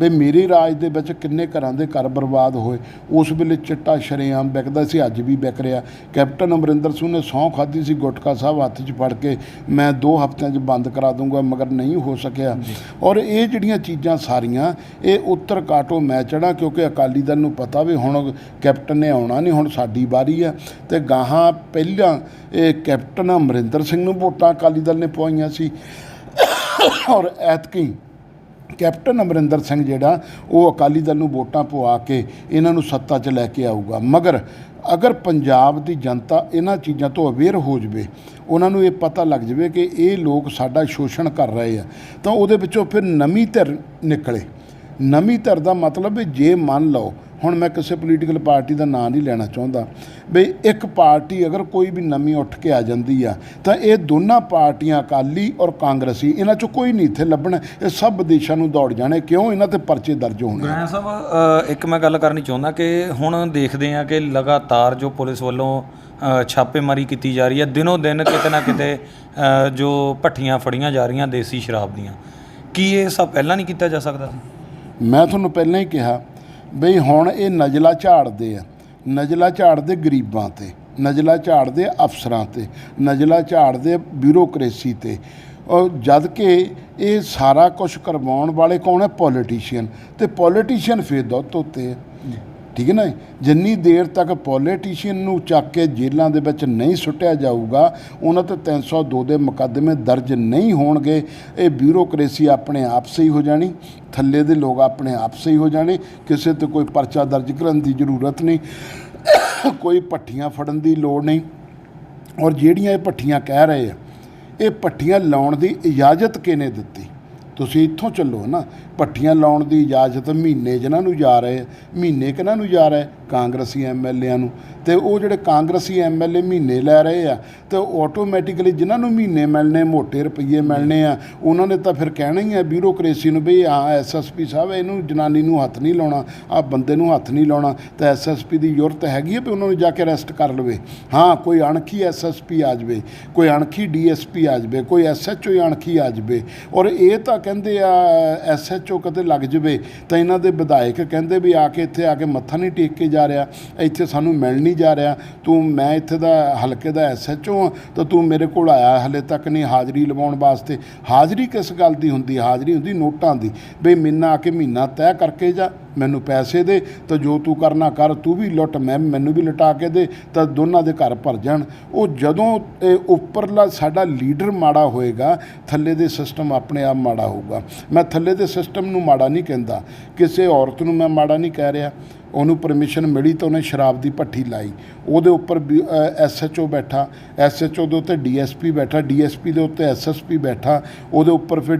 ਵੀ ਮੇਰੇ ਰਾਜ ਦੇ ਵਿੱਚ ਕਿੰਨੇ ਘਰਾਂ ਦੇ ਘਰ ਬਰਬਾਦ ਹੋਏ। ਉਸ ਵੇਲੇ ਚਿੱਟਾ ਸ਼ਰੇਆਮ ਵਿਕਦਾ ਸੀ, ਅੱਜ ਵੀ ਵਿਕ ਰਿਹਾ। ਕੈਪਟਨ ਅਮਰਿੰਦਰ ਸਿੰਘ ਨੇ ਸਹੁੰ ਖਾਧੀ ਸੀ ਗੁਟਕਾ ਸਾਹਿਬ ਹੱਥ 'ਚ ਫੜ ਕੇ, ਮੈਂ 2 ਹਫ਼ਤਿਆਂ 'ਚ ਬੰਦ ਕਰਾ ਦੂੰਗਾ, ਮਗਰ ਨਹੀਂ ਹੋ ਸਕਿਆ। ਔਰ ਇਹ ਜਿਹੜੀਆਂ ਚੀਜ਼ਾਂ ਸਾਰੀਆਂ ਇਹ ਉੱਤਰ ਕਾਟੋ ਮੈਂ ਚੜ੍ਹਾਂ, ਕਿਉਂਕਿ ਅਕਾਲੀ ਦਲ ਨੂੰ ਪਤਾ ਵੀ ਹੁਣ ਕੈਪਟਨ ਨੇ ਆਉਣਾ ਨਹੀਂ, ਹੁਣ ਸਾਡੀ ਵਾਰੀ ਆ। ਅਤੇ ਗਾਹਾਂ ਪਹਿਲਾਂ ਇਹ ਕੈਪਟਨ ਅਮਰਿੰਦਰ ਸਿੰਘ ਨੂੰ ਵੋਟਾਂ ਅਕਾਲੀ ਦਲ ਨੇ ਪਵਾਈਆਂ ਸੀ ਔਰ ਐਤਕੀ ਕੈਪਟਨ ਅਮਰਿੰਦਰ ਸਿੰਘ ਜਿਹੜਾ ਉਹ ਅਕਾਲੀ ਦਲ ਨੂੰ ਵੋਟਾਂ ਪਵਾ ਕੇ ਇਹਨਾਂ ਨੂੰ ਸੱਤਾ 'ਚ ਲੈ ਕੇ ਆਊਗਾ। ਮਗਰ ਅਗਰ ਪੰਜਾਬ ਦੀ ਜਨਤਾ ਇਹਨਾਂ ਚੀਜ਼ਾਂ ਤੋਂ ਅਵੇਅਰ ਹੋ ਜਾਵੇ, ਉਹਨਾਂ ਨੂੰ ਇਹ ਪਤਾ ਲੱਗ ਜਾਵੇ ਕਿ ਇਹ ਲੋਕ ਸਾਡਾ ਸ਼ੋਸ਼ਣ ਕਰ ਰਹੇ ਆ, ਤਾਂ ਉਹਦੇ ਵਿੱਚੋਂ ਫਿਰ ਨਵੀਂ ਧਿਰ ਨਿਕਲੇ। ਨਵੀਂ ਧਿਰ ਦਾ ਮਤਲਬ ਵੀ ਜੇ ਮੰਨ ਲਓ, ਹੁਣ ਮੈਂ ਕਿਸੇ ਪੋਲੀਟੀਕਲ ਪਾਰਟੀ ਦਾ ਨਾਂ ਨਹੀਂ ਲੈਣਾ ਚਾਹੁੰਦਾ, ਵੀ ਇੱਕ ਪਾਰਟੀ ਅਗਰ ਕੋਈ ਵੀ ਨਵੀਂ ਉੱਠ ਕੇ ਆ ਜਾਂਦੀ ਆ ਤਾਂ ਇਹ ਦੋਨਾਂ ਪਾਰਟੀਆਂ ਅਕਾਲੀ ਔਰ ਕਾਂਗਰਸੀ, ਇਹਨਾਂ 'ਚੋਂ ਕੋਈ ਨਹੀਂ ਇੱਥੇ ਲੱਭਣਾ, ਇਹ ਸਭ ਵਿਦੇਸ਼ਾਂ ਨੂੰ ਦੌੜ ਜਾਣੇ। ਕਿਉਂ? ਇਹਨਾਂ 'ਤੇ ਪਰਚੇ ਦਰਜ ਹੋਣੇ। ਗ੍ਰਹਿ ਸਾਹਿਬ, ਇੱਕ ਮੈਂ ਗੱਲ ਕਰਨੀ ਚਾਹੁੰਦਾ ਕਿ ਹੁਣ ਦੇਖਦੇ ਹਾਂ ਕਿ ਲਗਾਤਾਰ ਜੋ ਪੁਲਿਸ ਵੱਲੋਂ ਛਾਪੇਮਾਰੀ ਕੀਤੀ ਜਾ ਰਹੀ ਹੈ, ਦਿਨੋਂ ਦਿਨ ਕਿਤੇ ਨਾ ਕਿਤੇ ਜੋ ਭੱਠੀਆਂ ਫੜੀਆਂ ਜਾ ਰਹੀਆਂ ਦੇਸੀ ਸ਼ਰਾਬ ਦੀਆਂ, ਕੀ ਇਹ ਸਭ ਪਹਿਲਾਂ ਨਹੀਂ ਕੀਤਾ ਜਾ ਸਕਦਾ ਸੀ? ਮੈਂ ਤੁਹਾਨੂੰ ਪਹਿਲਾਂ ਹੀ ਕਿਹਾ ਬਈ ਹੁਣ ਇਹ ਨਜ਼ਲਾ ਝਾੜਦੇ ਆ, ਨਜ਼ਲਾ ਝਾੜਦੇ ਗਰੀਬਾਂ 'ਤੇ, ਨਜ਼ਲਾ ਝਾੜਦੇ ਅਫਸਰਾਂ 'ਤੇ, ਨਜ਼ਲਾ ਝਾੜਦੇ ਬਿਊਰੋਕਰੇਸੀ 'ਤੇ। ਜਦ ਕਿ ਇਹ ਸਾਰਾ ਕੁਝ ਕਰਵਾਉਣ ਵਾਲੇ ਕੌਣ ਹੈ? ਪੋਲੀਟੀਸ਼ੀਅਨ। ਅਤੇ ਪੋਲੀਟੀਸ਼ੀਅਨ ਫਿਰ ਦੁੱਧ ਉੱਤੇ ਹੈ, ਠੀਕ ਹੈ ਨਾ। ਜਿੰਨੀ ਦੇਰ ਤੱਕ ਪੋਲੀਟੀਸ਼ੀਅਨ ਨੂੰ ਚੱਕ ਕੇ ਜੇਲ੍ਹਾਂ ਦੇ ਵਿੱਚ ਨਹੀਂ ਸੁੱਟਿਆ ਜਾਊਗਾ, ਉਹਨਾਂ 'ਤੇ 302 ਦੇ ਮੁਕੱਦਮੇ ਦਰਜ ਨਹੀਂ ਹੋਣਗੇ, ਇਹ ਬਿਊਰੋਕਰੇਸੀ ਆਪਣੇ ਆਪ ਸਹੀ ਹੋ ਜਾਣੀ, ਥੱਲੇ ਦੇ ਲੋਕ ਆਪਣੇ ਆਪ ਸਹੀ ਹੋ ਜਾਣੇ, ਕਿਸੇ 'ਤੇ ਕੋਈ ਪਰਚਾ ਦਰਜ ਕਰਨ ਦੀ ਜ਼ਰੂਰਤ ਨਹੀਂ, ਕੋਈ ਭੱਠੀਆਂ ਫੜਨ ਦੀ ਲੋੜ ਨਹੀਂ। ਔਰ ਜਿਹੜੀਆਂ ਇਹ ਭੱਠੀਆਂ ਕਹਿ ਰਹੇ ਆ, ਇਹ ਭੱਠੀਆਂ ਲਾਉਣ ਦੀ ਇਜਾਜ਼ਤ ਕਿਹਨੇ ਦਿੱਤੀ? ਤੁਸੀਂ ਇੱਥੋਂ ਚੱਲੋ ਨਾ, ਭੱਠੀਆਂ ਲਾਉਣ ਦੀ ਇਜਾਜ਼ਤ ਮਹੀਨੇ ਜਿਹਨਾਂ ਨੂੰ ਜਾ ਰਹੇ, ਮਹੀਨੇ ਕਿਹਨਾਂ ਨੂੰ ਜਾ ਰਹੇ? ਕਾਂਗਰਸੀ MLAਆਂ ਨੂੰ। ਤੇ ਉਹ ਜਿਹੜੇ ਕਾਂਗਰਸੀ ਐਮਐਲਏ ਮਹੀਨੇ ਲੈ ਰਹੇ ਆ ਤੇ ਆਟੋਮੈਟਿਕਲੀ ਜਿਨ੍ਹਾਂ ਨੂੰ ਮਹੀਨੇ ਮਿਲਣੇ, ਮੋਟੇ ਰੁਪਈਏ ਮਿਲਣੇ ਆ, ਉਹਨਾਂ ਨੇ ਤਾਂ ਫਿਰ ਕਹਿਣਾ ਹੀ ਆ ਬਿਊਰੋਕਰੇਸੀ ਨੂੰ ਵੀ ਹਾਂ ਐਸਐਸਪੀ ਸਾਹਿਬ ਇਹਨੂੰ ਜਨਾਨੀ ਨੂੰ ਹੱਥ ਨਹੀਂ ਲਾਉਣਾ, ਆ ਬੰਦੇ ਨੂੰ ਹੱਥ ਨਹੀਂ ਲਾਉਣਾ। ਤਾਂ ਐਸਐਸਪੀ ਦੀ ਜ਼ਰੂਰਤ ਹੈਗੀ ਹੈ ਵੀ ਉਹਨਾਂ ਨੂੰ ਜਾ ਕੇ ਅਰੈਸਟ ਕਰ ਲਵੇ। ਹਾਂ, ਕੋਈ ਅਣਖੀ ਐਸਐਸਪੀ ਆ ਜਾਵੇ, ਕੋਈ ਅਣਖੀ ਡੀਐਸਪੀ ਆ ਜਾਵੇ, ਕੋਈ ਐਸਐਚਓ ਅਣਖੀ ਆ ਜਾਵੇ। ਔਰ ਇਹ ਤਾਂ ਕਹਿੰਦੇ ਆ ਐਸਐਚਓ ਕਿਤੇ ਲੱਗ ਜਾਵੇ ਤਾਂ ਇਹਨਾਂ ਦੇ ਵਿਧਾਇਕ ਕਹਿੰਦੇ ਵੀ ਆ ਕੇ ਇੱਥੇ ਆ ਕੇ ਮੱਥਾ ਨਹੀਂ ਟੇਕ ਕੇ ਜਾ ਰਿਹਾ, ਇੱਥੇ ਸਾਨੂੰ ਮਿਲ ਨਹੀਂ ਜਾ ਰਿਹਾ, ਤੂੰ ਮੈਂ ਇੱਥੇ ਦਾ ਹਲਕੇ ਦਾ ਐਸਐਚਓ ਹਾਂ ਤਾਂ ਤੂੰ ਮੇਰੇ ਕੋਲ ਆਇਆ ਹਲੇ ਤੱਕ ਨਹੀਂ ਹਾਜ਼ਰੀ ਲਵਾਉਣ ਵਾਸਤੇ। ਹਾਜ਼ਰੀ ਕਿਸ ਗੱਲ ਦੀ ਹੁੰਦੀ? ਹਾਜ਼ਰੀ ਹੁੰਦੀ ਨੋਟਾਂ ਦੀ, ਬਈ ਮਹੀਨਾ ਆ ਕੇ ਮਹੀਨਾ ਤੈਅ ਕਰਕੇ ਜਾ, ਮੈਨੂੰ ਪੈਸੇ ਦੇ ਤਾਂ ਜੋ ਤੂੰ ਕਰਨਾ ਕਰ, ਤੂੰ ਵੀ ਲੁੱਟ ਮੈਨੂੰ ਵੀ ਲੁਟਾ ਕੇ ਦੇ ਤਾਂ ਦੋਨਾਂ ਦੇ ਘਰ ਭਰ ਜਾਣ। ਉਹ ਜਦੋਂ ਉੱਪਰਲਾ ਸਾਡਾ ਲੀਡਰ ਮਾੜਾ ਹੋਏਗਾ ਥੱਲੇ ਦੇ ਸਿਸਟਮ ਆਪਣੇ ਆਪ ਮਾੜਾ ਹੋਊਗਾ। ਮੈਂ ਥੱਲੇ ਦੇ ਸਿਸਟਮ ਨੂੰ ਮਾੜਾ ਨਹੀਂ ਕਹਿੰਦਾ, ਕਿਸੇ ਔਰਤ ਨੂੰ ਮੈਂ ਮਾੜਾ ਨਹੀਂ ਕਹਿ ਰਿਹਾ। ਉਹਨੂੰ ਪਰਮਿਸ਼ਨ ਮਿਲੀ ਤਾਂ ਉਹਨੇ ਸ਼ਰਾਬ ਦੀ ਭੱਠੀ ਲਾਈ, ਉਹਦੇ ਉੱਪਰ ਐਸਐਚਓ ਬੈਠਾ, ਐਸਐਚਓ ਦੇ ਉੱਤੇ ਡੀਐਸਪੀ ਬੈਠਾ, ਡੀਐਸਪੀ ਦੇ ਉੱਤੇ ਐਸਐਸਪੀ ਬੈਠਾ, ਉਹਦੇ ਉੱਪਰ ਫਿਰ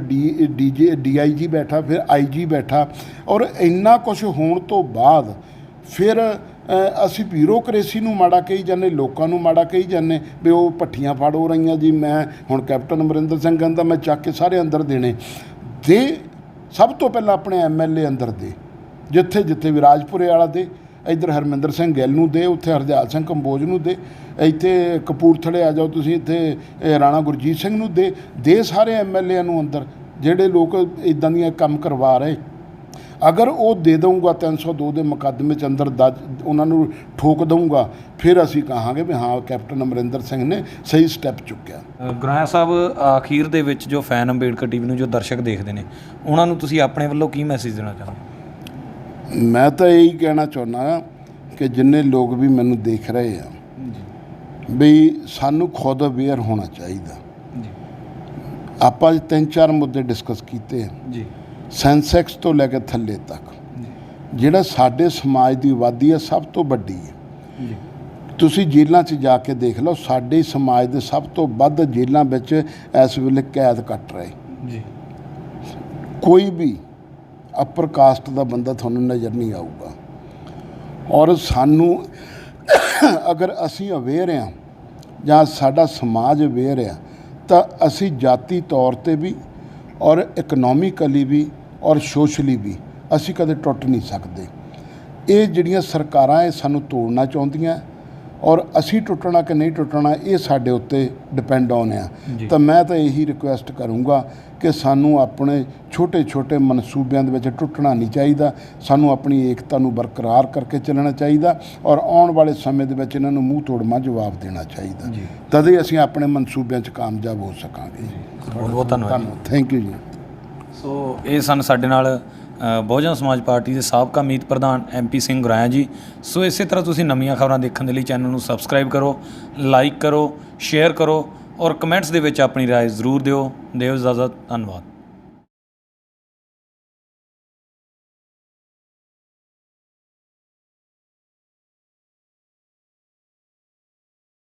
ਡੀਆਈਜੀ ਬੈਠਾ, ਫਿਰ ਆਈਜੀ ਬੈਠਾ। ਔਰ ਇੰਨਾ ਕੁਛ ਹੋਣ ਤੋਂ ਬਾਅਦ ਫਿਰ ਅਸੀਂ ਬਿਊਰੋਕਰੇਸੀ ਨੂੰ ਮਾੜਾ ਕਹੀ ਜਾਂਦੇ, ਲੋਕਾਂ ਨੂੰ ਮਾੜਾ ਕਹੀ ਜਾਂਦੇ ਵੀ ਉਹ ਭੱਠੀਆਂ ਫੜ ਹੋ ਰਹੀਆਂ ਜੀ। ਮੈਂ ਹੁਣ ਕੈਪਟਨ ਅਮਰਿੰਦਰ ਸਿੰਘ ਕਹਿੰਦਾ ਮੈਂ ਚੱਕ ਕੇ ਸਾਰੇ ਅੰਦਰ ਦੇਣੇ ਦੇ। ਸਭ ਤੋਂ ਪਹਿਲਾਂ ਆਪਣੇ ਐਮਐਲਏ ਅੰਦਰ ਦੇ, ਜਿੱਥੇ ਜਿੱਥੇ ਵੀ ਰਾਜਪੁਰੇ ਵਾਲਾ ਦੇ, ਇੱਧਰ ਹਰਮਿੰਦਰ ਸਿੰਘ ਗਿੱਲ ਨੂੰ ਦੇ, ਉੱਥੇ ਹਰਦਿਆਲ ਸਿੰਘ ਕੰਬੋਜ ਨੂੰ ਦੇ, ਇੱਥੇ ਕਪੂਰਥਲੇ ਆ ਜਾਓ ਤੁਸੀਂ, ਇੱਥੇ ਰਾਣਾ ਗੁਰਜੀਤ ਸਿੰਘ ਨੂੰ ਦੇ ਸਾਰੇ ਐਮਐਲਏਆਂ ਨੂੰ ਅੰਦਰ, ਜਿਹੜੇ ਲੋਕ ਇੱਦਾਂ ਦੀਆਂ ਕੰਮ ਕਰਵਾ ਰਹੇ। ਅਗਰ ਉਹ ਦੇ ਦਊਂਗਾ 302 ਦੇ ਮੁਕੱਦਮੇ 'ਚ ਅੰਦਰ ਉਹਨਾਂ ਨੂੰ ਠੋਕ ਦਊਂਗਾ, ਫਿਰ ਅਸੀਂ ਕਹਾਂਗੇ ਵੀ ਹਾਂ ਕੈਪਟਨ ਅਮਰਿੰਦਰ ਸਿੰਘ ਨੇ ਸਹੀ ਸਟੈਪ ਚੁੱਕਿਆ। ਗੁਰਾਇਆ ਸਾਹਿਬ, ਆਖੀਰ ਦੇ ਵਿੱਚ ਜੋ ਫੈਨ ਅੰਬੇਡਕਰ ਟੀਵੀ ਨੂੰ ਜੋ ਦਰਸ਼ਕ ਦੇਖਦੇ ਨੇ ਉਹਨਾਂ ਨੂੰ ਤੁਸੀਂ ਆਪਣੇ ਵੱਲੋਂ ਕੀ ਮੈਸੇਜ ਦੇਣਾ ਚਾਹੁੰਦੇ? ਮੈਂ ਤਾਂ ਇਹੀ ਕਹਿਣਾ ਚਾਹੁੰਦਾ ਕਿ ਜਿੰਨੇ ਲੋਕ ਵੀ ਮੈਨੂੰ ਦੇਖ ਰਹੇ ਆ ਵੀ ਸਾਨੂੰ ਖੁਦ ਅਵੇਅਰ ਹੋਣਾ ਚਾਹੀਦਾ। ਆਪਾਂ 3-4 ਮੁੱਦੇ ਡਿਸਕਸ ਕੀਤੇ ਆ ਜੀ, ਸੈਂਸੈਕਸ ਤੋਂ ਲੈ ਕੇ ਥੱਲੇ ਤੱਕ, ਜਿਹੜਾ ਸਾਡੇ ਸਮਾਜ ਦੀ ਆਬਾਦੀ ਹੈ ਸਭ ਤੋਂ ਵੱਡੀ ਹੈ। ਤੁਸੀਂ ਜੇਲ੍ਹਾਂ 'ਚ ਜਾ ਕੇ ਦੇਖ ਲਓ, ਸਾਡੇ ਸਮਾਜ ਦੇ ਸਭ ਤੋਂ ਵੱਧ ਜੇਲ੍ਹਾਂ ਵਿੱਚ ਇਸ ਵੇਲੇ ਕੈਦ ਕੱਟ ਰਹੇ ਜੀ। ਕੋਈ ਵੀ ਅਪਰ ਕਾਸਟ ਦਾ ਬੰਦਾ ਤੁਹਾਨੂੰ ਨਜ਼ਰ ਨਹੀਂ ਆਊਗਾ। ਔਰ ਸਾਨੂੰ ਅਗਰ ਅਸੀਂ ਅਵੇਅਰ ਹਾਂ ਜਾਂ ਸਾਡਾ ਸਮਾਜ ਅਵੇਅਰ ਆ ਤਾਂ ਅਸੀਂ ਜਾਤੀ ਤੌਰ 'ਤੇ ਵੀ ਔਰ ਇਕਨੋਮਿਕਲੀ ਵੀ ਔਰ ਸੋਸ਼ਲੀ ਵੀ ਅਸੀਂ ਕਦੇ ਟੁੱਟ ਨਹੀਂ ਸਕਦੇ। ਇਹ ਜਿਹੜੀਆਂ ਸਰਕਾਰਾਂ ਇਹ ਸਾਨੂੰ ਤੋੜਨਾ ਚਾਹੁੰਦੀਆਂ ਔਰ ਅਸੀਂ ਟੁੱਟਣਾ ਕਿ ਨਹੀਂ ਟੁੱਟਣਾ ਇਹ ਸਾਡੇ ਉੱਤੇ ਡਿਪੈਂਡ ਔਨ ਆ। ਤਾਂ ਮੈਂ ਤਾਂ ਇਹੀ ਰਿਕੁਐਸਟ ਕਰੂੰਗਾ ਕਿ ਸਾਨੂੰ ਆਪਣੇ ਛੋਟੇ ਛੋਟੇ ਮਨਸੂਬਿਆਂ ਦੇ ਵਿੱਚ ਟੁੱਟਣਾ ਨਹੀਂ ਚਾਹੀਦਾ, ਸਾਨੂੰ ਆਪਣੀ ਏਕਤਾ ਨੂੰ ਬਰਕਰਾਰ ਕਰਕੇ ਚੱਲਣਾ ਚਾਹੀਦਾ ਔਰ ਆਉਣ ਵਾਲੇ ਸਮੇਂ ਦੇ ਵਿੱਚ ਇਹਨਾਂ ਨੂੰ ਮੂੰਹ ਤੋੜਮਾ ਜਵਾਬ ਦੇਣਾ ਚਾਹੀਦਾ। ਤਦ ਹੀ ਅਸੀਂ ਆਪਣੇ ਮਨਸੂਬਿਆਂ 'ਚ ਕਾਮਯਾਬ ਹੋ ਸਕਾਂਗੇ। ਬਹੁਤ ਬਹੁਤ ਧੰਨਵਾਦ। ਥੈਂਕ ਯੂ ਜੀ। ਸੋ ਇਹ ਸਨ ਸਾਡੇ ਨਾਲ ਬਹੁਜਨ ਸਮਾਜ ਪਾਰਟੀ ਦੇ ਸਾਬਕਾ ਮੀਤ ਪ੍ਰਧਾਨ MP ਸਿੰਘ ਗੁਰਾਇਆ ਜੀ। ਸੋ ਇਸੇ ਤਰ੍ਹਾਂ ਤੁਸੀਂ ਨਵੀਆਂ ਖਬਰਾਂ ਦੇਖਣ ਦੇ ਲਈ ਚੈਨਲ ਨੂੰ ਸਬਸਕ੍ਰਾਈਬ ਕਰੋ, ਲਾਈਕ ਕਰੋ, ਸ਼ੇਅਰ ਕਰੋ ਔਰ ਕਮੈਂਟਸ ਦੇ ਵਿੱਚ ਆਪਣੀ ਰਾਏ ਜ਼ਰੂਰ ਦਿਓ। ਇਜਾਜ਼ਤ, ਧੰਨਵਾਦ।